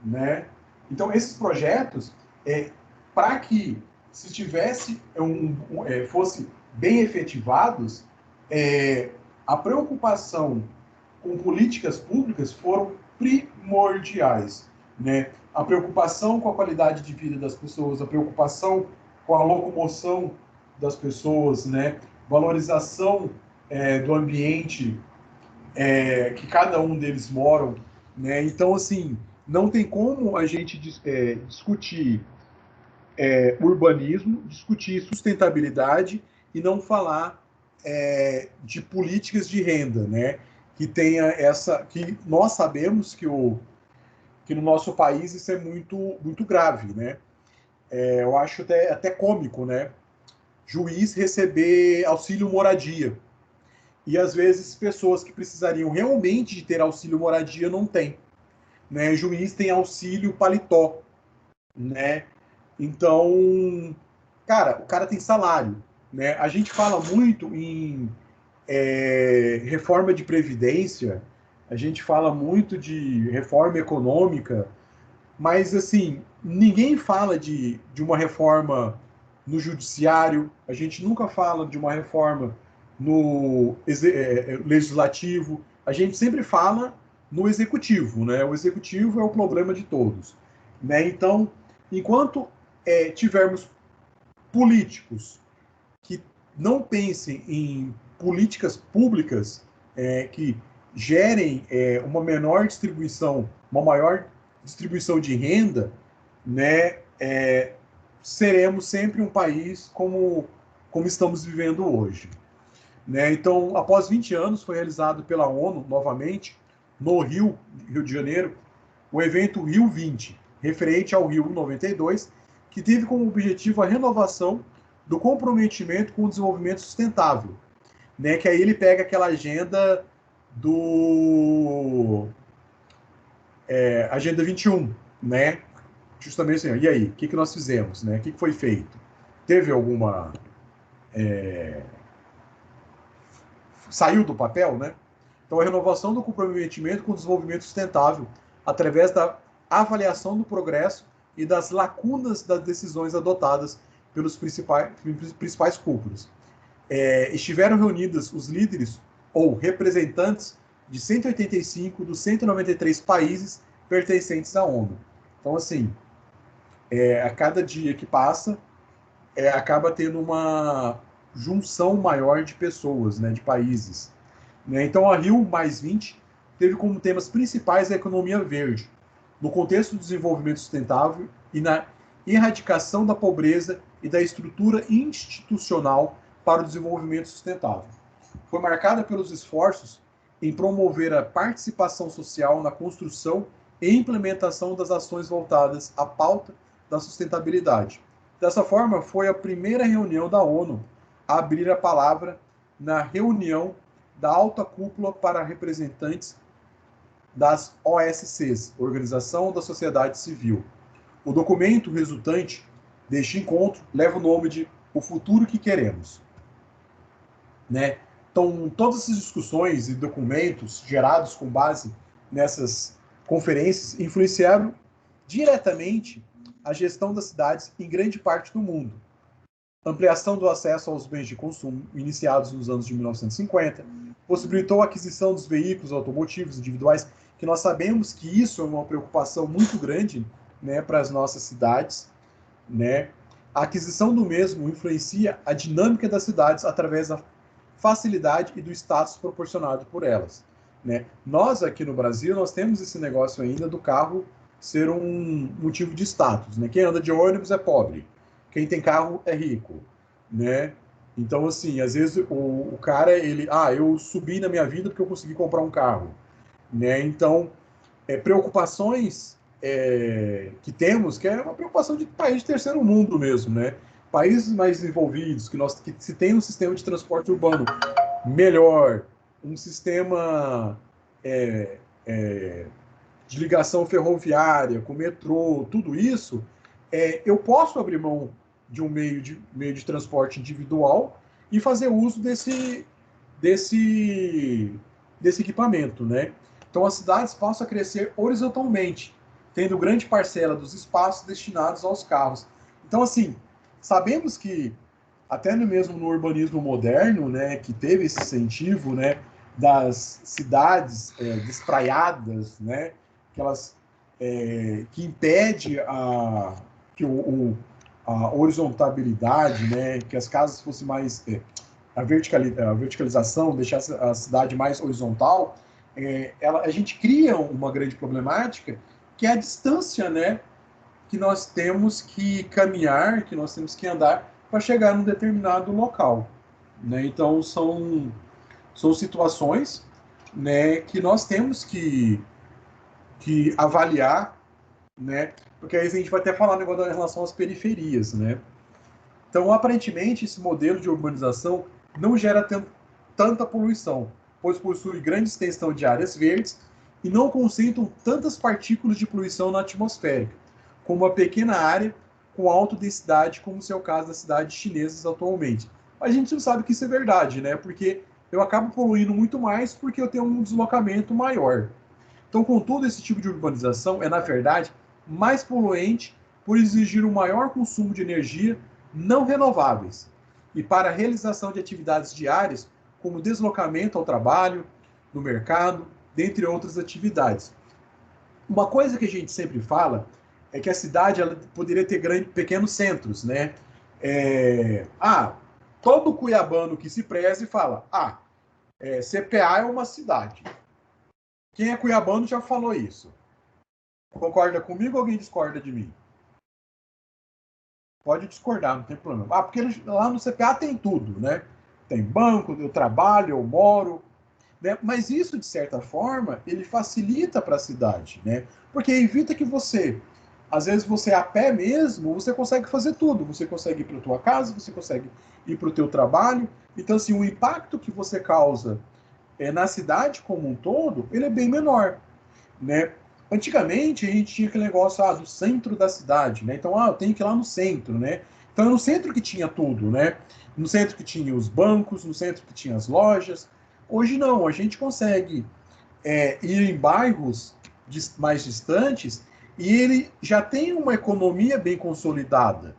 Né? Então, esses projetos, para que se tivesse fosse bem efetivados, a preocupação com políticas públicas foram primordiais. Né? A preocupação com a qualidade de vida das pessoas, a preocupação com a locomoção das pessoas, né? Valorização do ambiente que cada um deles moram. Né? Então, assim, não tem como a gente discutir urbanismo, discutir sustentabilidade e não falar de políticas de renda, né? Que tenha que nós sabemos que no nosso país isso é muito grave, né? Eu acho até cômico, né? Juiz receber auxílio moradia. E às vezes pessoas que precisariam realmente de ter auxílio moradia não têm. Né? Juiz tem auxílio paletó, né? Então, cara, o cara tem salário, né? A gente fala muito em reforma de previdência, a gente fala muito de reforma econômica, mas assim, ninguém fala de uma reforma no judiciário, a gente nunca fala de uma reforma no legislativo, a gente sempre fala no executivo, né? O executivo é o problema de todos, né? Então, enquanto tivermos políticos que não pensem em políticas públicas que gerem uma maior distribuição de renda, né? Seremos sempre um país como estamos vivendo hoje. Né? Então, após 20 anos, foi realizado pela ONU, novamente, no Rio de Janeiro, o evento Rio 20, referente ao Rio 92, que teve como objetivo a renovação do comprometimento com o desenvolvimento sustentável. Né? Que aí ele pega aquela agenda do... Agenda 21, né? Justamente assim, e aí, o que nós fizemos? Né? O que foi feito? Teve alguma... Saiu do papel, né? Então, a renovação do comprometimento com o desenvolvimento sustentável, através da avaliação do progresso e das lacunas das decisões adotadas pelos principais cúpulas. Estiveram reunidos os líderes ou representantes de 185 dos 193 países pertencentes à ONU. Então, assim, a cada dia que passa, acaba tendo uma junção maior de pessoas, né, de países. Né? Então, a Rio+20 teve como temas principais a economia verde, no contexto do desenvolvimento sustentável e na erradicação da pobreza e da estrutura institucional para o desenvolvimento sustentável. Foi marcada pelos esforços em promover a participação social na construção e implementação das ações voltadas à pauta da sustentabilidade. Dessa forma, foi a primeira reunião da ONU a abrir a palavra na reunião da alta cúpula para representantes das OSCs, Organização da Sociedade Civil. O documento resultante deste encontro leva o nome de O Futuro que Queremos. Né? Então, todas essas discussões e documentos gerados com base nessas conferências influenciaram diretamente a gestão das cidades em grande parte do mundo. Ampliação do acesso aos bens de consumo, iniciados nos anos de 1950, possibilitou a aquisição dos veículos automotivos individuais, que nós sabemos que isso é uma preocupação muito grande, né, para as nossas cidades. Né? A aquisição do mesmo influencia a dinâmica das cidades através da facilidade e do status proporcionado por elas. Né? Nós, aqui no Brasil, nós temos esse negócio ainda do carro ser um motivo de status. Né? Quem anda de ônibus é pobre. Quem tem carro é rico, né? Então, assim, às vezes o cara, ele... eu subi na minha vida porque eu consegui comprar um carro, né? Então, preocupações que temos, que é uma preocupação de país de terceiro mundo mesmo, né? Países mais desenvolvidos, que se tem um sistema de transporte urbano melhor, um sistema de ligação ferroviária, com metrô, tudo isso, eu posso abrir mão de um meio de transporte individual e fazer uso desse equipamento, né? Então, as cidades passam a crescer horizontalmente, tendo grande parcela dos espaços destinados aos carros. Então, assim, sabemos que até mesmo no urbanismo moderno, né, que teve esse incentivo, né, das cidades despraiadas, né, que impede a horizontabilidade, né, que as casas fossem mais a verticalização, deixar a cidade mais horizontal, a gente cria uma grande problemática, que é a distância, né, que nós temos que caminhar, que nós temos que andar para chegar num determinado local. Né? Então, são situações, né, que nós temos que avaliar, né, porque aí a gente vai até falar em relação às periferias. Né? Então, aparentemente, esse modelo de urbanização não gera tanta poluição, pois possui grande extensão de áreas verdes e não concentram tantas partículas de poluição na atmosfera, como uma pequena área com alta densidade, como é o caso das cidades chinesas atualmente. A gente não sabe que isso é verdade, né? Porque eu acabo poluindo muito mais porque eu tenho um deslocamento maior. Então, contudo, esse tipo de urbanização é, na verdade, mais poluente por exigir um maior consumo de energia não renováveis e para a realização de atividades diárias, como deslocamento ao trabalho, no mercado, dentre outras atividades. Uma coisa que a gente sempre fala é que a cidade ela poderia ter pequenos centros, né? Todo cuiabano que se preze fala, CPA é uma cidade. Quem é cuiabano já falou isso. Concorda comigo ou alguém discorda de mim? Pode discordar, não tem problema. Porque lá no CPA tem tudo, né? Tem banco, eu trabalho, eu moro, né? Mas isso, de certa forma, ele facilita para a cidade, né? Porque evita que às vezes você a pé mesmo, você consegue fazer tudo. Você consegue ir para a tua casa, você consegue ir para o teu trabalho. Então, assim, o impacto que você causa na cidade como um todo, ele é bem menor, né? Antigamente, a gente tinha aquele negócio do centro da cidade, né? Então, eu tenho que ir lá no centro, né? Então, é no centro que tinha tudo, né? No centro que tinha os bancos, no centro que tinha as lojas. Hoje não, a gente consegue ir em bairros mais distantes e ele já tem uma economia bem consolidada.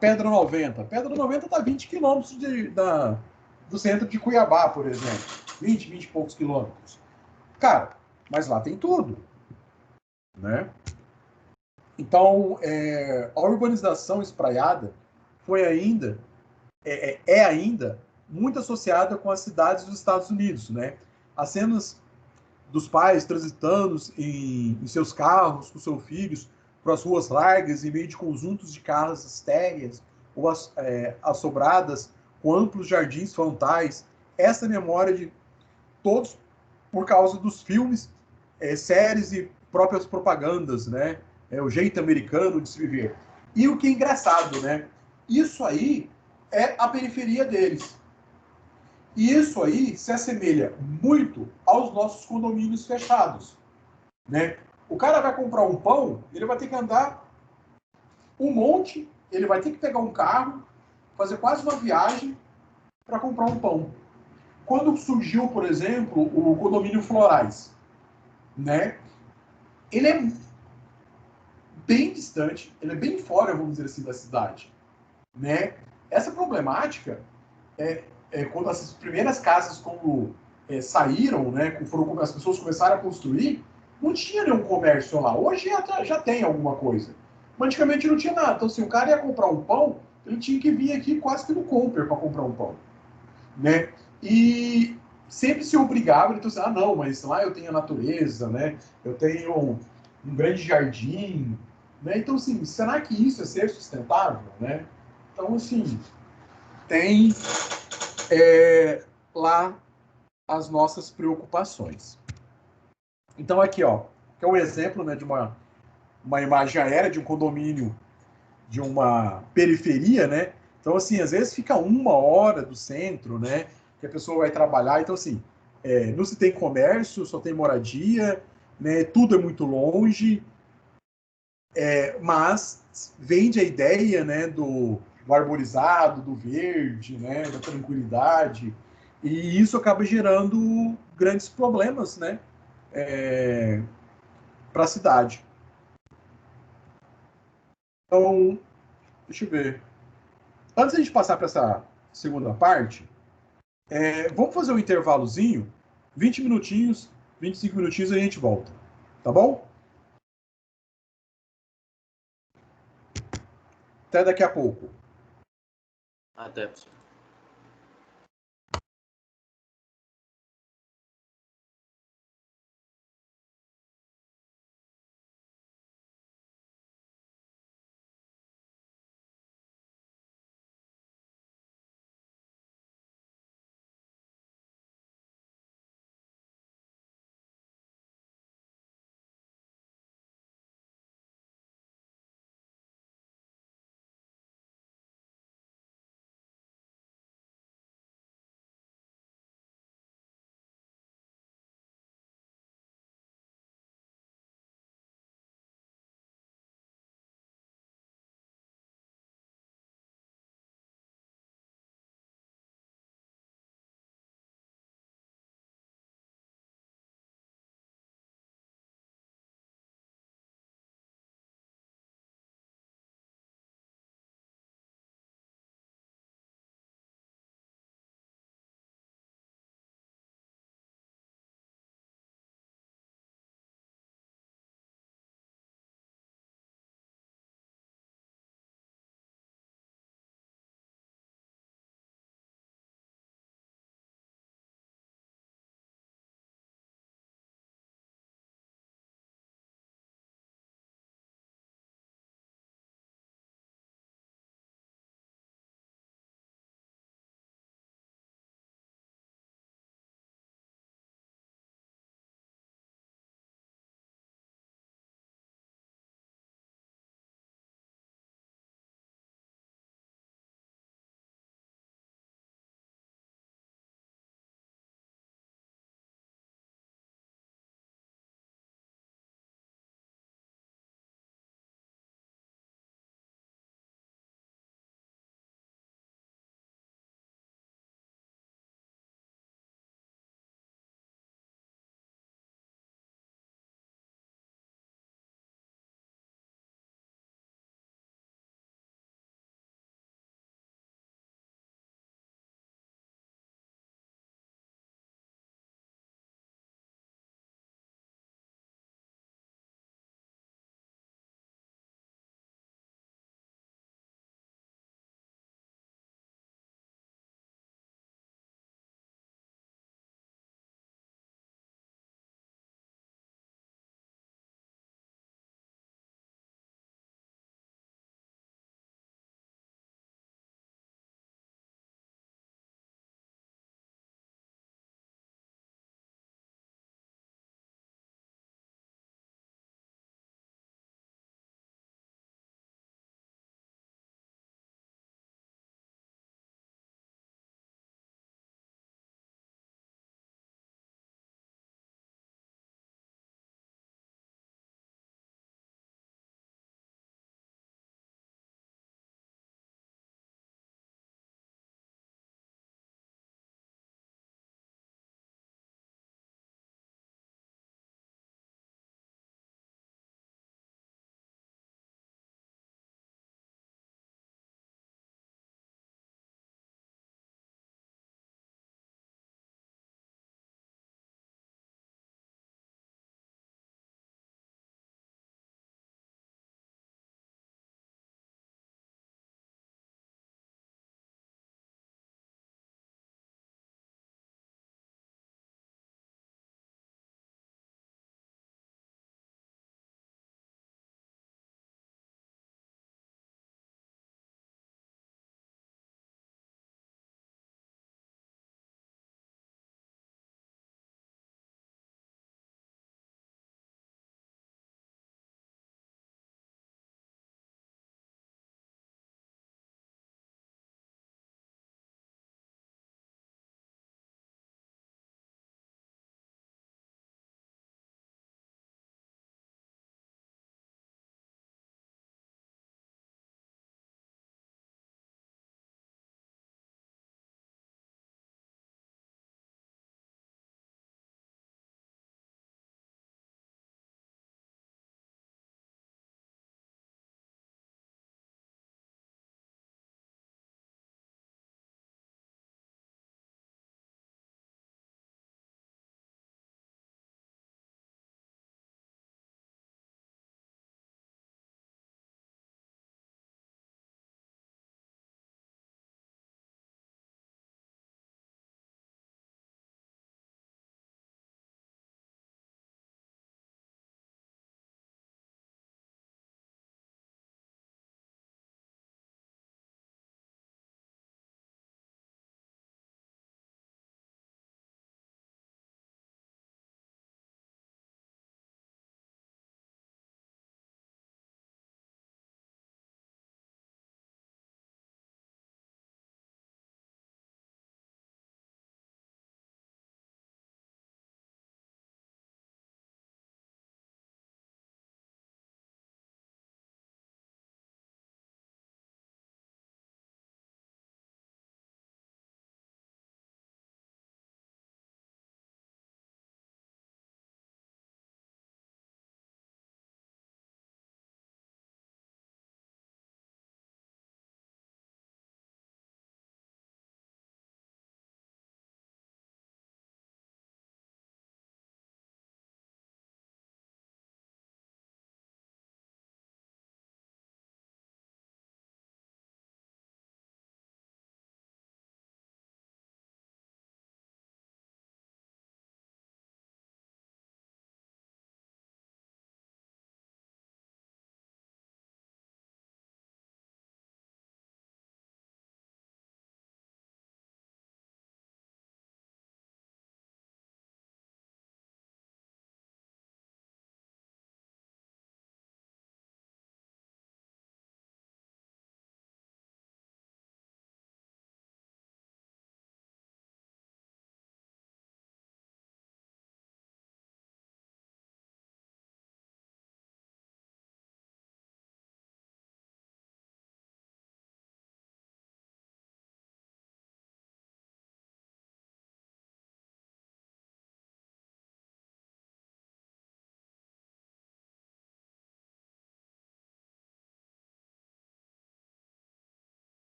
Pedra 90. Pedra 90 está a 20 quilômetros do centro de Cuiabá, por exemplo. 20 e poucos quilômetros. Cara, mas lá tem tudo. Né? Então, a urbanização espraiada foi ainda, é ainda muito associada com as cidades dos Estados Unidos, né? As cenas dos pais transitando em seus carros com seus filhos para as ruas largas em meio de conjuntos de casas térreas ou assobradas com amplos jardins frontais. Essa memória de todos por causa dos filmes, séries e próprias propagandas, né? O jeito americano de se viver. E o que é engraçado, né? Isso aí é a periferia deles. E isso aí se assemelha muito aos nossos condomínios fechados, né? O cara vai comprar um pão, ele vai ter que andar um monte, ele vai ter que pegar um carro, fazer quase uma viagem para comprar um pão. Quando surgiu, por exemplo, o condomínio Florais, né? Ele é bem distante, ele é bem fora, vamos dizer assim, da cidade, né? Essa problemática quando as primeiras casas saíram, né, as pessoas começaram a construir, não tinha nenhum comércio lá. Hoje já tem alguma coisa. Mas antigamente não tinha nada. Então, se o cara ia comprar um pão, ele tinha que vir aqui quase que no Comper para comprar um pão, né? E sempre se obrigava, então assim, não, mas lá eu tenho a natureza, né? Eu tenho um grande jardim, né? Então, assim, será que isso é ser sustentável, né? Então, assim, tem lá as nossas preocupações. Então, aqui, ó, que é um exemplo, né, de uma imagem aérea de um condomínio de uma periferia, né? Então, assim, às vezes fica 1 hora do centro, né? Que a pessoa vai trabalhar. Então, assim, não se tem comércio, só tem moradia, né? Tudo é muito longe, mas vende a ideia, né, do arborizado, do verde, né, da tranquilidade, e isso acaba gerando grandes problemas, né, para a cidade. Então, deixa eu ver. Antes de a gente passar para essa segunda parte, vamos fazer um intervalozinho, 20 minutinhos, 25 minutinhos e a gente volta. Tá bom? Até daqui a pouco. Até, professor.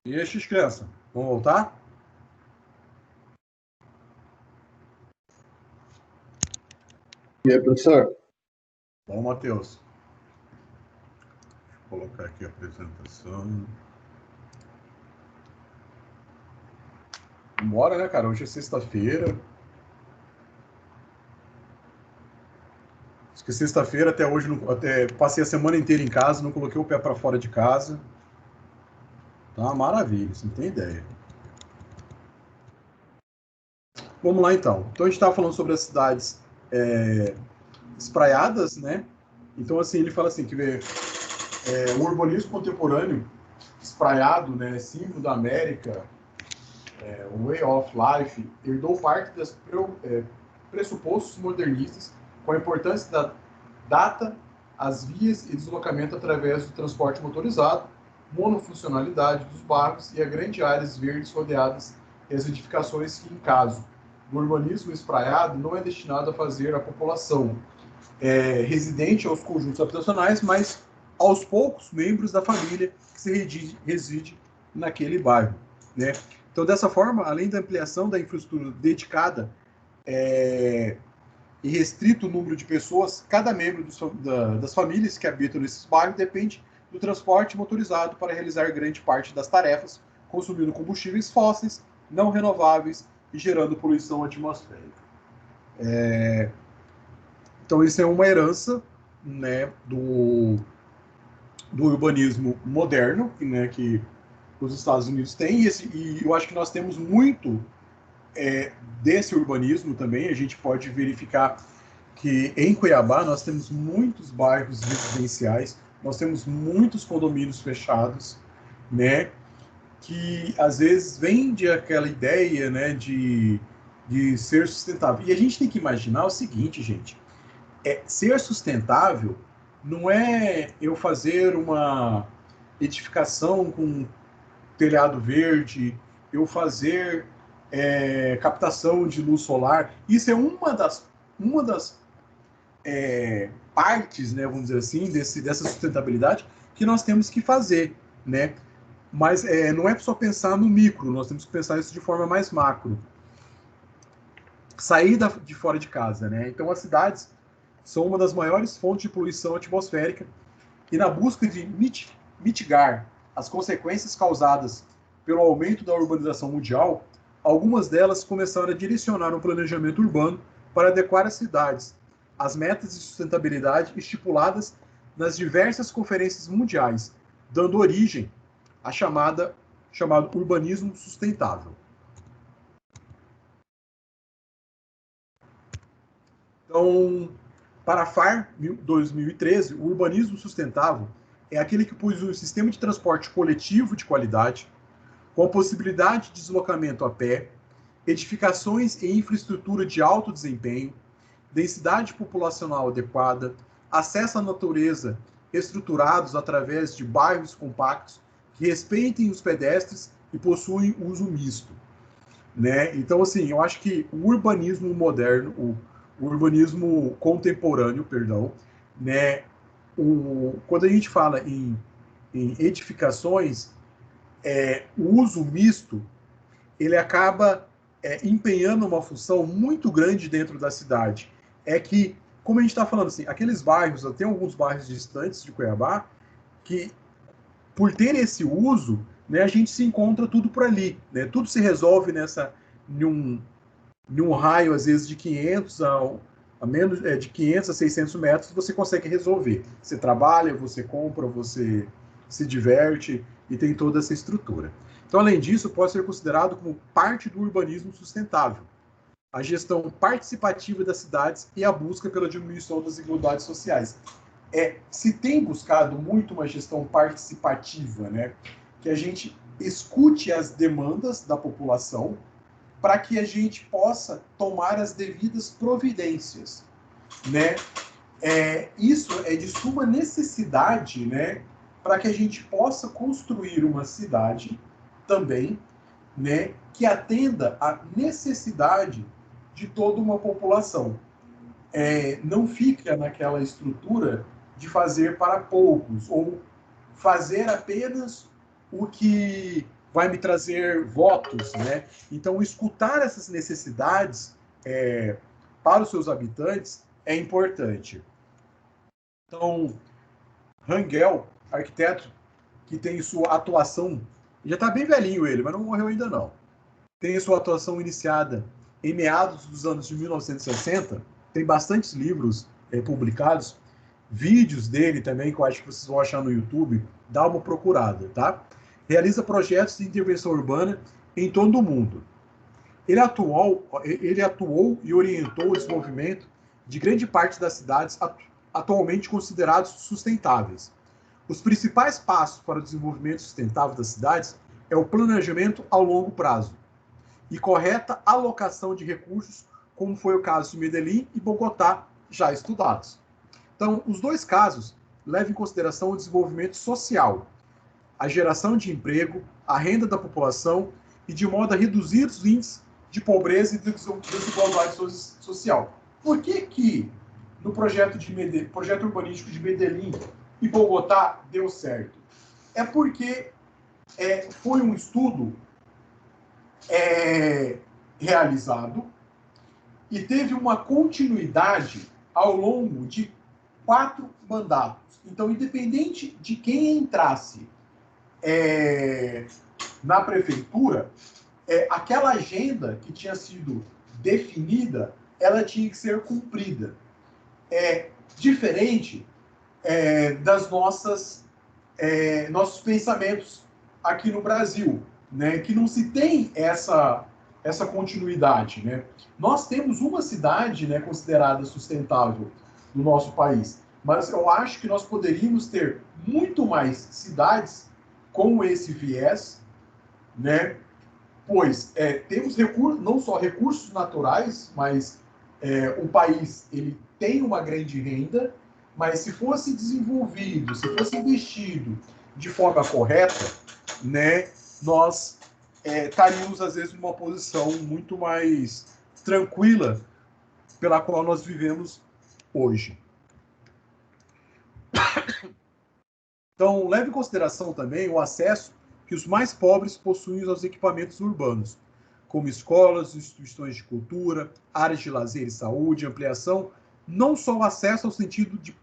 E aí, criança, vamos voltar? E aí, professor? Bom, Matheus. Vou colocar aqui a apresentação. Bora, né, cara? Hoje é sexta-feira. Acho que sexta-feira até hoje, até passei a semana inteira em casa, não coloquei o pé para fora de casa. Tá uma maravilha, você não tem ideia. Vamos lá, então. Então, a gente estava falando sobre as cidades espraiadas, né? Então, assim, ele fala assim, que o urbanismo contemporâneo espraiado, né, símbolo da América, o way of life, herdou parte das pressupostos modernistas com a importância da data, as vias e deslocamento através do transporte motorizado, monofuncionalidade dos bairros e a grandes áreas verdes rodeadas e as edificações que, em caso do urbanismo espraiado, não é destinado a fazer a população residente aos conjuntos habitacionais, mas aos poucos membros da família que se reside naquele bairro, né? Então, dessa forma, além da ampliação da infraestrutura dedicada e restrito o número de pessoas, cada membro das famílias que habitam nesses bairros depende do transporte motorizado para realizar grande parte das tarefas, consumindo combustíveis fósseis, não renováveis e gerando poluição atmosférica. Então, isso é uma herança, né, do urbanismo moderno, né, que os Estados Unidos têm, e eu acho que nós temos muito desse urbanismo também. A gente pode verificar que em Cuiabá nós temos muitos bairros residenciais, nós temos muitos condomínios fechados, né, que às vezes vende aquela ideia, né, de ser sustentável. E a gente tem que imaginar o seguinte, gente, ser sustentável não é eu fazer uma edificação com telhado verde, eu fazer captação de luz solar. Isso é uma das partes, né, vamos dizer assim, dessa sustentabilidade que nós temos que fazer, né? Mas não é só pensar no micro, nós temos que pensar isso de forma mais macro. Sair de fora de casa, né? Então, as cidades são uma das maiores fontes de poluição atmosférica e na busca de mitigar as consequências causadas pelo aumento da urbanização mundial, algumas delas começaram a direcionar um planejamento urbano para adequar as cidades às metas de sustentabilidade estipuladas nas diversas conferências mundiais, dando origem à chamado urbanismo sustentável. Então, para a FAR 2013, o urbanismo sustentável é aquele que possui um sistema de transporte coletivo de qualidade, com a possibilidade de deslocamento a pé, edificações e infraestrutura de alto desempenho, densidade populacional adequada, acesso à natureza estruturados através de bairros compactos que respeitem os pedestres e possuem uso misto, né? Então, assim, eu acho que o urbanismo moderno, o urbanismo contemporâneo, perdão, né? Quando a gente fala em edificações, o uso misto, ele acaba empenhando uma função muito grande dentro da cidade. É que, como a gente está falando assim, aqueles bairros, tem alguns bairros distantes de Cuiabá, que por ter esse uso, né, a gente se encontra tudo por ali, né? Tudo se resolve num raio, às vezes, de 500 a menos de 500 a 600 metros, você consegue resolver. Você trabalha, você compra, você se diverte e tem toda essa estrutura. Então, além disso, pode ser considerado como parte do urbanismo sustentável, a gestão participativa das cidades e a busca pela diminuição das desigualdades sociais. Se tem buscado muito uma gestão participativa, né? Que a gente escute as demandas da população para que a gente possa tomar as devidas providências, né? Isso é de suma necessidade, né? Para que a gente possa construir uma cidade também, né? Que atenda à necessidade de toda uma população. Não fica naquela estrutura de fazer para poucos ou fazer apenas o que vai me trazer votos, né? Então, escutar essas necessidades para os seus habitantes é importante. Então, Rangel, arquiteto que tem sua atuação, já está bem velhinho ele, mas não morreu ainda não, tem sua atuação iniciada em meados dos anos de 1960, tem bastantes livros publicados, vídeos dele também, que eu acho que vocês vão achar no YouTube, dá uma procurada, tá? Realiza projetos de intervenção urbana em todo o mundo. Ele atuou e orientou o desenvolvimento de grande parte das cidades atualmente considerados sustentáveis. Os principais passos para o desenvolvimento sustentável das cidades é o planejamento ao longo prazo e correta alocação de recursos, como foi o caso de Medellín e Bogotá, já estudados. Então, os dois casos levam em consideração o desenvolvimento social, a geração de emprego, a renda da população e de modo a reduzir os índices de pobreza e desigualdade social. Por que no projeto urbanístico de Medellín e Bogotá deu certo? É porque foi um estudo realizado e teve uma continuidade ao longo de 4 mandatos. Então, independente de quem entrasse na prefeitura, aquela agenda que tinha sido definida, ela tinha que ser cumprida. Diferente das nossos pensamentos aqui no Brasil, né, que não se tem essa continuidade, né? Nós temos uma cidade, né, considerada sustentável no nosso país, mas eu acho que nós poderíamos ter muito mais cidades com esse viés, né? Pois temos recursos, não só recursos naturais, mas o país ele tem uma grande renda, mas se fosse desenvolvido, se fosse investido de forma correta, né, nós estaríamos, às vezes, numa posição muito mais tranquila pela qual nós vivemos hoje. Então, leve em consideração também o acesso que os mais pobres possuem aos equipamentos urbanos, como escolas, instituições de cultura, áreas de lazer e saúde, ampliação, não só o acesso ao sentido de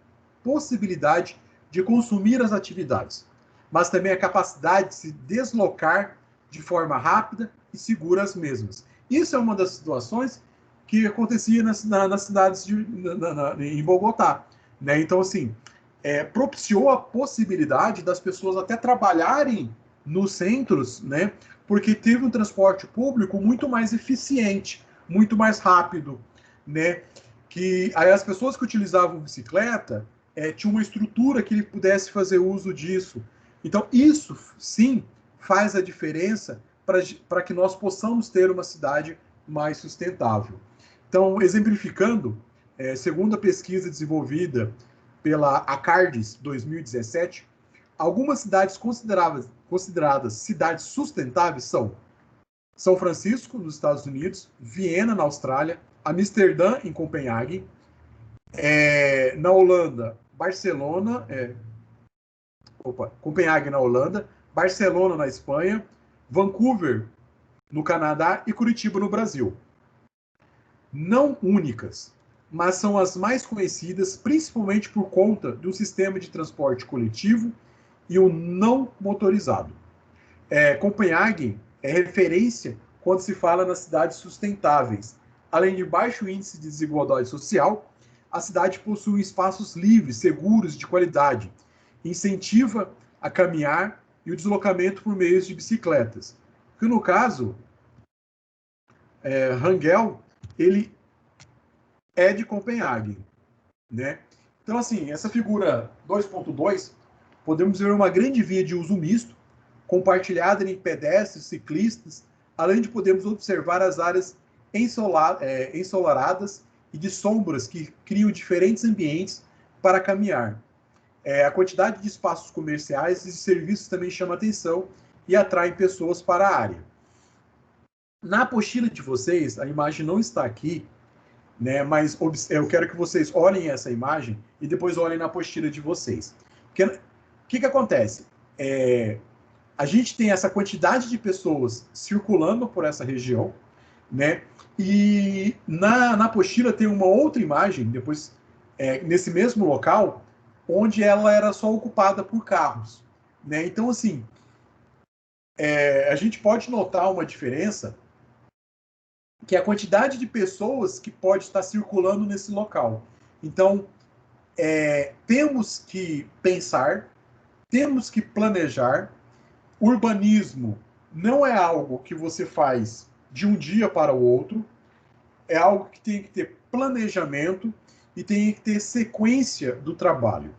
possibilidade de consumir as atividades, mas também a capacidade de se deslocar de forma rápida e segura as mesmas. Isso é uma das situações que acontecia nas cidades em Bogotá, né? Então, assim, propiciou a possibilidade das pessoas até trabalharem nos centros, né? Porque teve um transporte público muito mais eficiente, muito mais rápido, né? Que aí as pessoas que utilizavam bicicleta tinham uma estrutura que ele pudesse fazer uso disso. Então, isso, sim, faz a diferença para que nós possamos ter uma cidade mais sustentável. Então, exemplificando, segundo a pesquisa desenvolvida pela Acardis 2017, algumas cidades consideradas cidades sustentáveis são São Francisco, nos Estados Unidos, Viena, na Austrália, Amsterdã, em Copenhague, na Holanda, Barcelona, Copenhague, na Holanda, Barcelona, na Espanha, Vancouver, no Canadá e Curitiba, no Brasil. Não únicas, mas são as mais conhecidas, principalmente por conta do sistema de transporte coletivo e o não motorizado. Copenhague é referência quando se fala nas cidades sustentáveis. Além de baixo índice de desigualdade social, a cidade possui espaços livres, seguros, de qualidade, incentiva a caminhar e o deslocamento por meios de bicicletas. Que no caso, Rangel, ele é de Copenhague, né? Então, assim, essa figura 2.2, podemos ver uma grande via de uso misto, compartilhada em pedestres, ciclistas, além de podermos observar as áreas ensolaradas e de sombras que criam diferentes ambientes para caminhar. A quantidade de espaços comerciais e serviços também chama atenção e atrai pessoas para a área. Na apostila de vocês, a imagem não está aqui, né, mas eu quero que vocês olhem essa imagem e depois olhem na apostila de vocês. O que acontece? a gente tem essa quantidade de pessoas circulando por essa região, né? E na apostila tem uma outra imagem, depois, nesse mesmo local, onde ela era só ocupada por carros, né? Então, assim, a gente pode notar uma diferença, que é a quantidade de pessoas que pode estar circulando nesse local. Então, temos que pensar, temos que planejar. Urbanismo não é algo que você faz de um dia para o outro, é algo que tem que ter planejamento e tem que ter sequência do trabalho.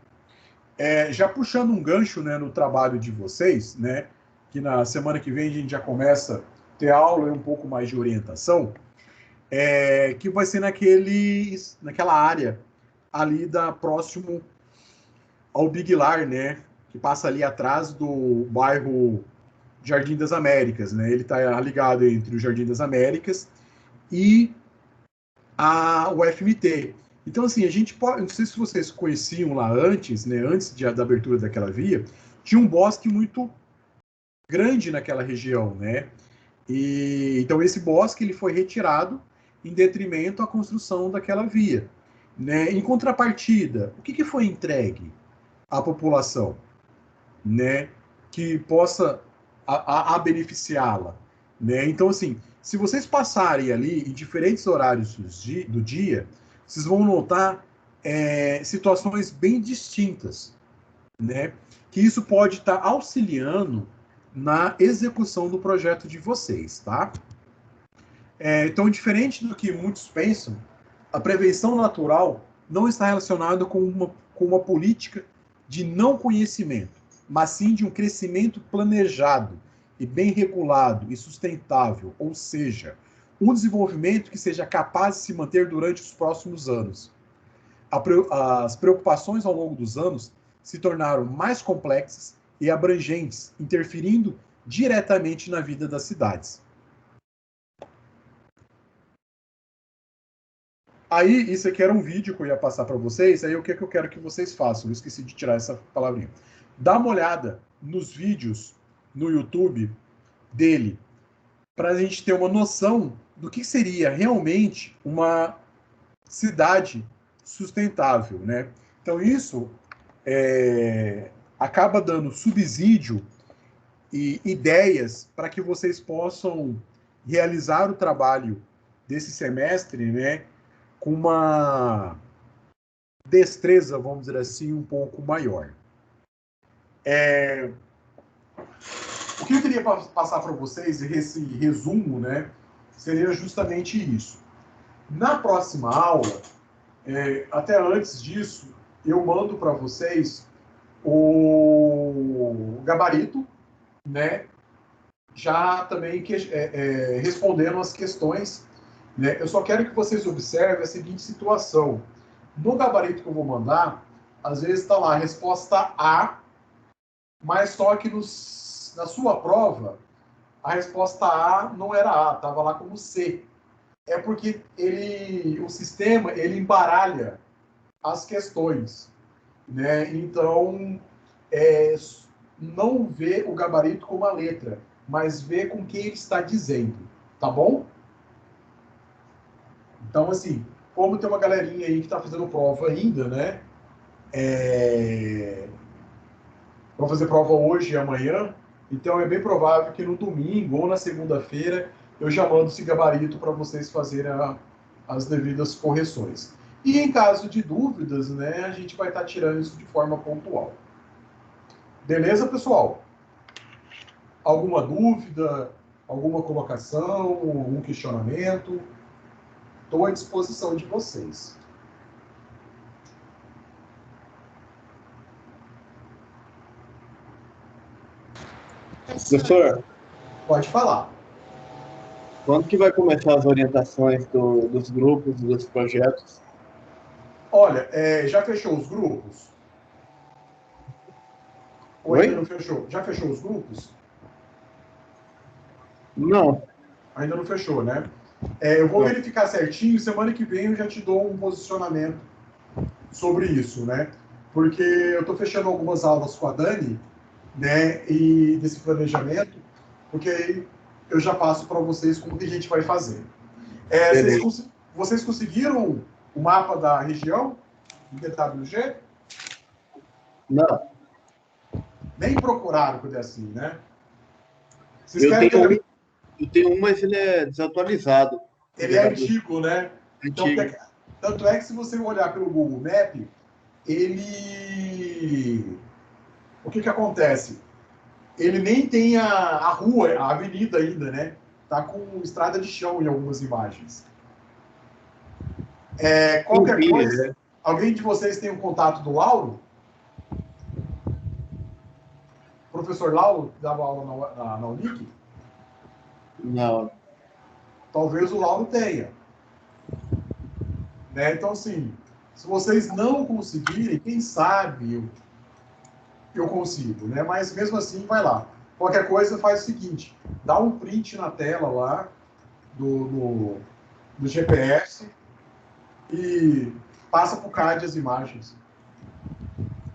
Já puxando um gancho, né, no trabalho de vocês, né, que na semana que vem a gente já começa a ter aula e um pouco mais de orientação, que vai ser naquela área ali próximo ao Big Lar, né, que passa ali atrás do bairro Jardim das Américas, né? Ele está ligado entre o Jardim das Américas e o FMT. Então, assim, a gente pode... Não sei se vocês conheciam lá antes, né? Antes da abertura daquela via, tinha um bosque muito grande naquela região, né? Então, esse bosque ele foi retirado em detrimento à construção daquela via, né? Em contrapartida, o que foi entregue à população, né? Que possa a beneficiá-la, né? Então, assim, se vocês passarem ali em diferentes horários do dia, vocês vão notar situações bem distintas, né? Que isso pode estar auxiliando na execução do projeto de vocês, tá? Então, diferente do que muitos pensam, a prevenção natural não está relacionada com uma política de não conhecimento, mas sim de um crescimento planejado e bem regulado e sustentável, ou seja, um desenvolvimento que seja capaz de se manter durante os próximos anos. As preocupações ao longo dos anos se tornaram mais complexas e abrangentes, interferindo diretamente na vida das cidades. Aí, isso aqui era um vídeo que eu ia passar para vocês, aí o que eu quero que vocês façam? Eu esqueci de tirar essa palavrinha. Dá uma olhada nos vídeos no YouTube dele, para a gente ter uma noção do que seria realmente uma cidade sustentável, né? Então, isso acaba dando subsídio e ideias para que vocês possam realizar o trabalho desse semestre, né? Com uma destreza, vamos dizer assim, um pouco maior. O que eu queria passar para vocês, esse resumo, né, seria justamente isso. Na próxima aula, até antes disso, eu mando para vocês o gabarito, né, já também respondendo as questões. Né, eu só quero que vocês observem a seguinte situação. No gabarito que eu vou mandar, às vezes está lá a resposta A, mas só que na sua prova, a resposta A não era A, estava lá como C. É porque o sistema ele embaralha as questões, né? Então, não vê o gabarito como a letra, mas vê com quem ele está dizendo, tá bom? Então, assim, como tem uma galerinha aí que está fazendo prova ainda, né? Vão fazer prova hoje e amanhã, então é bem provável que no domingo ou na segunda-feira eu já mando esse gabarito para vocês fazerem as devidas correções. E em caso de dúvidas, né, a gente vai estar tirando isso de forma pontual. Beleza, pessoal? Alguma dúvida, alguma colocação, algum questionamento? Estou à disposição de vocês. Professor, Pode falar. quando que vai começar as orientações dos grupos, dos projetos? Olha, já fechou os grupos? Ou Oi? ainda não fechou? Já fechou os grupos? Não. Ainda não fechou, né? Eu vou verificar certinho, semana que vem eu já te dou um posicionamento sobre isso, né? Porque eu estou fechando algumas aulas com a Dani né, e desse planejamento, porque aí eu já passo para vocês como que a gente vai fazer. Vocês conseguiram o mapa da região do DWG? Não, Nem procuraram, por assim, né? Vocês eu querem que tenho eu tenho um, mas ele é desatualizado. ele é antigo, né? Então, Antigo. tanto é que se você olhar pelo Google Map, ele... O que acontece? Ele nem tem a rua, a avenida ainda, né? Tá com estrada de chão em algumas imagens. Qualquer Enfim, coisa, alguém de vocês tem o contato do Lauro? O professor Lauro, que dava aula na Unic? Não. Talvez o Lauro tenha. Né? Então, assim, se vocês não conseguirem, quem sabe eu consigo, né? Mas mesmo assim, vai lá. Qualquer coisa, faz o seguinte: dá um print na tela lá do GPS e passa para o CAD as imagens.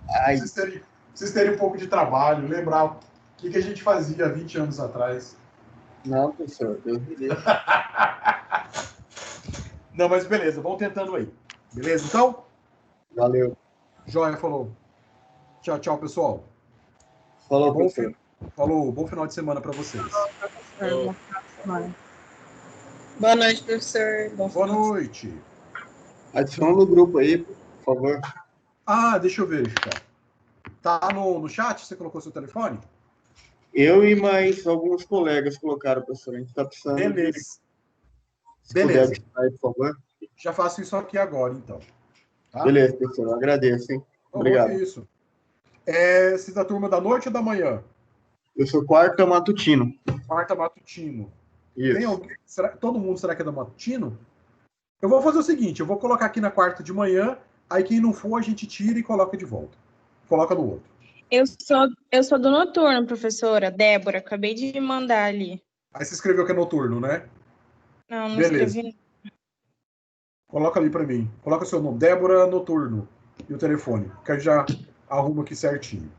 Ai, Vocês terem um pouco de trabalho, lembrar o que a gente fazia há 20 anos atrás. não, professor, Deus me livre. Não, mas beleza, vamos tentando aí. Beleza, então? Valeu. Joia falou. Tchau, tchau, pessoal. Falou, professor. Falou, bom final de semana para vocês. Professor, bom final de semana. Boa noite, professor. Boa noite. Adiciona no grupo aí, por favor. Ah, deixa eu ver, Chico. Tá no chat? Você colocou seu telefone? Eu e mais alguns colegas colocaram, professor. A gente está precisando Beleza. Se Beleza. puder adicionar, por favor. Já faço isso aqui agora, então. Tá? Beleza, professor. Eu agradeço, hein? Obrigado. Que isso. Você é da turma da noite ou da manhã? Eu sou quarta matutino. Quarta matutino. Isso. Tem alguém? Todo mundo será que é da matutino? Eu vou fazer o seguinte, eu vou colocar aqui na quarta de manhã, aí quem não for a gente tira e coloca de volta. Coloca no outro. Eu sou do noturno, professora. Débora, acabei de mandar ali. Aí você escreveu que é noturno, né? Não Beleza. escrevi. Coloca ali para mim. Coloca seu nome, Débora Noturno, e o telefone, que eu já arrumo aqui certinho.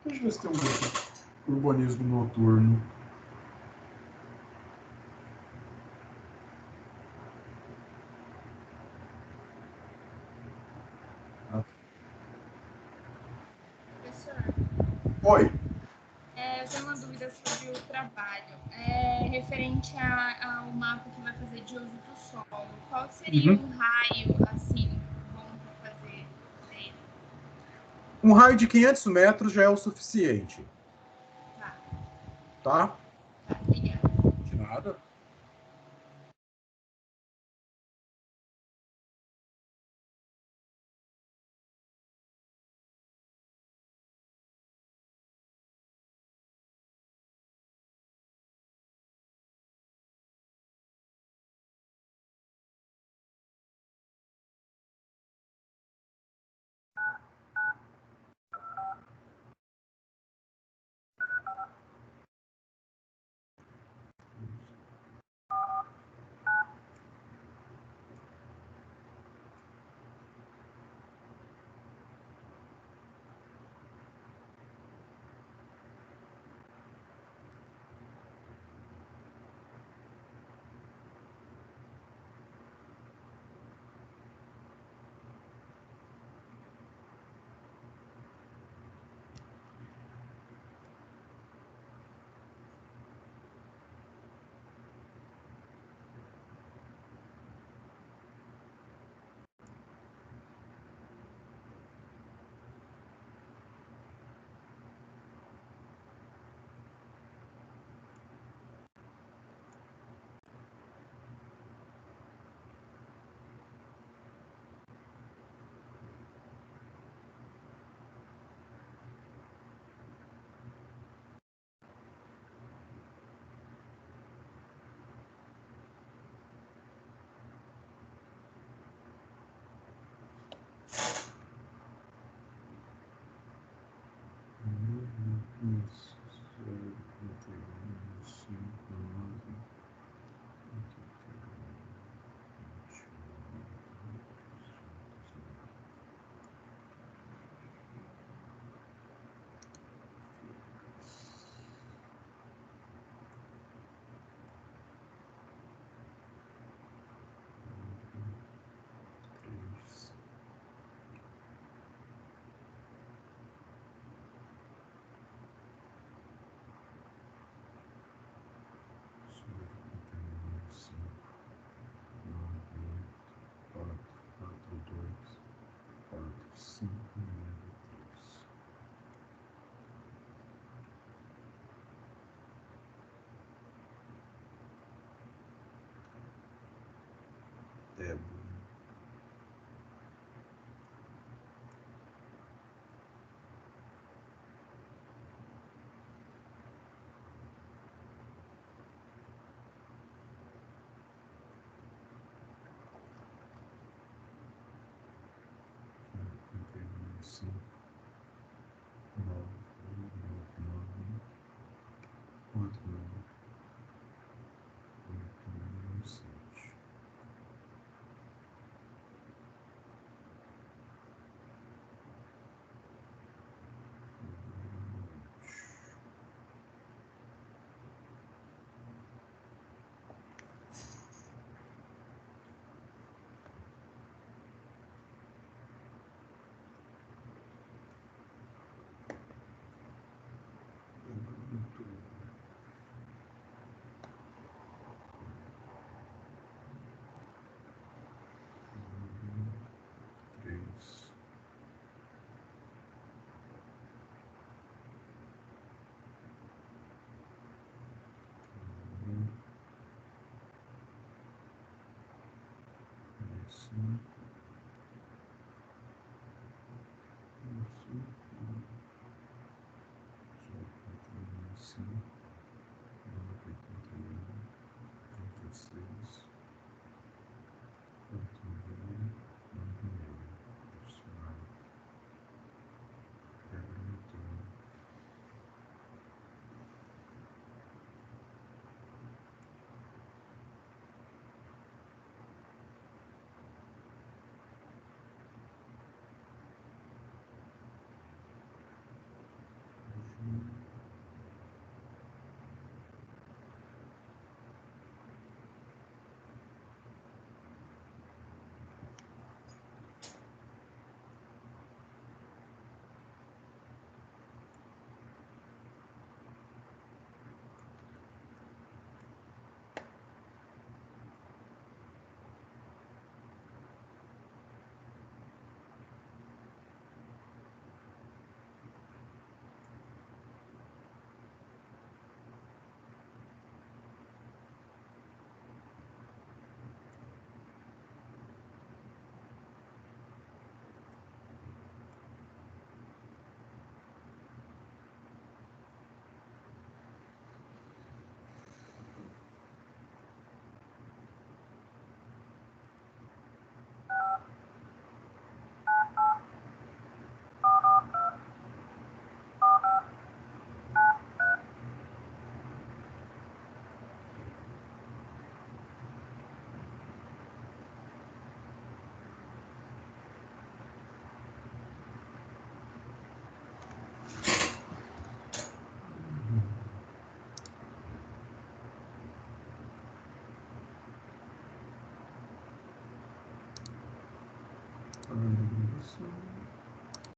Deixa eu ver se tem um urbanismo noturno. Professor, Oi. eu tenho uma dúvida sobre o trabalho. Referente ao mapa que vai fazer de uso do solo. Qual seria um raio, assim, bom para fazer dele? Um raio de 500 metros já é o suficiente. Tá. Tá? Tá, obrigada. De nada.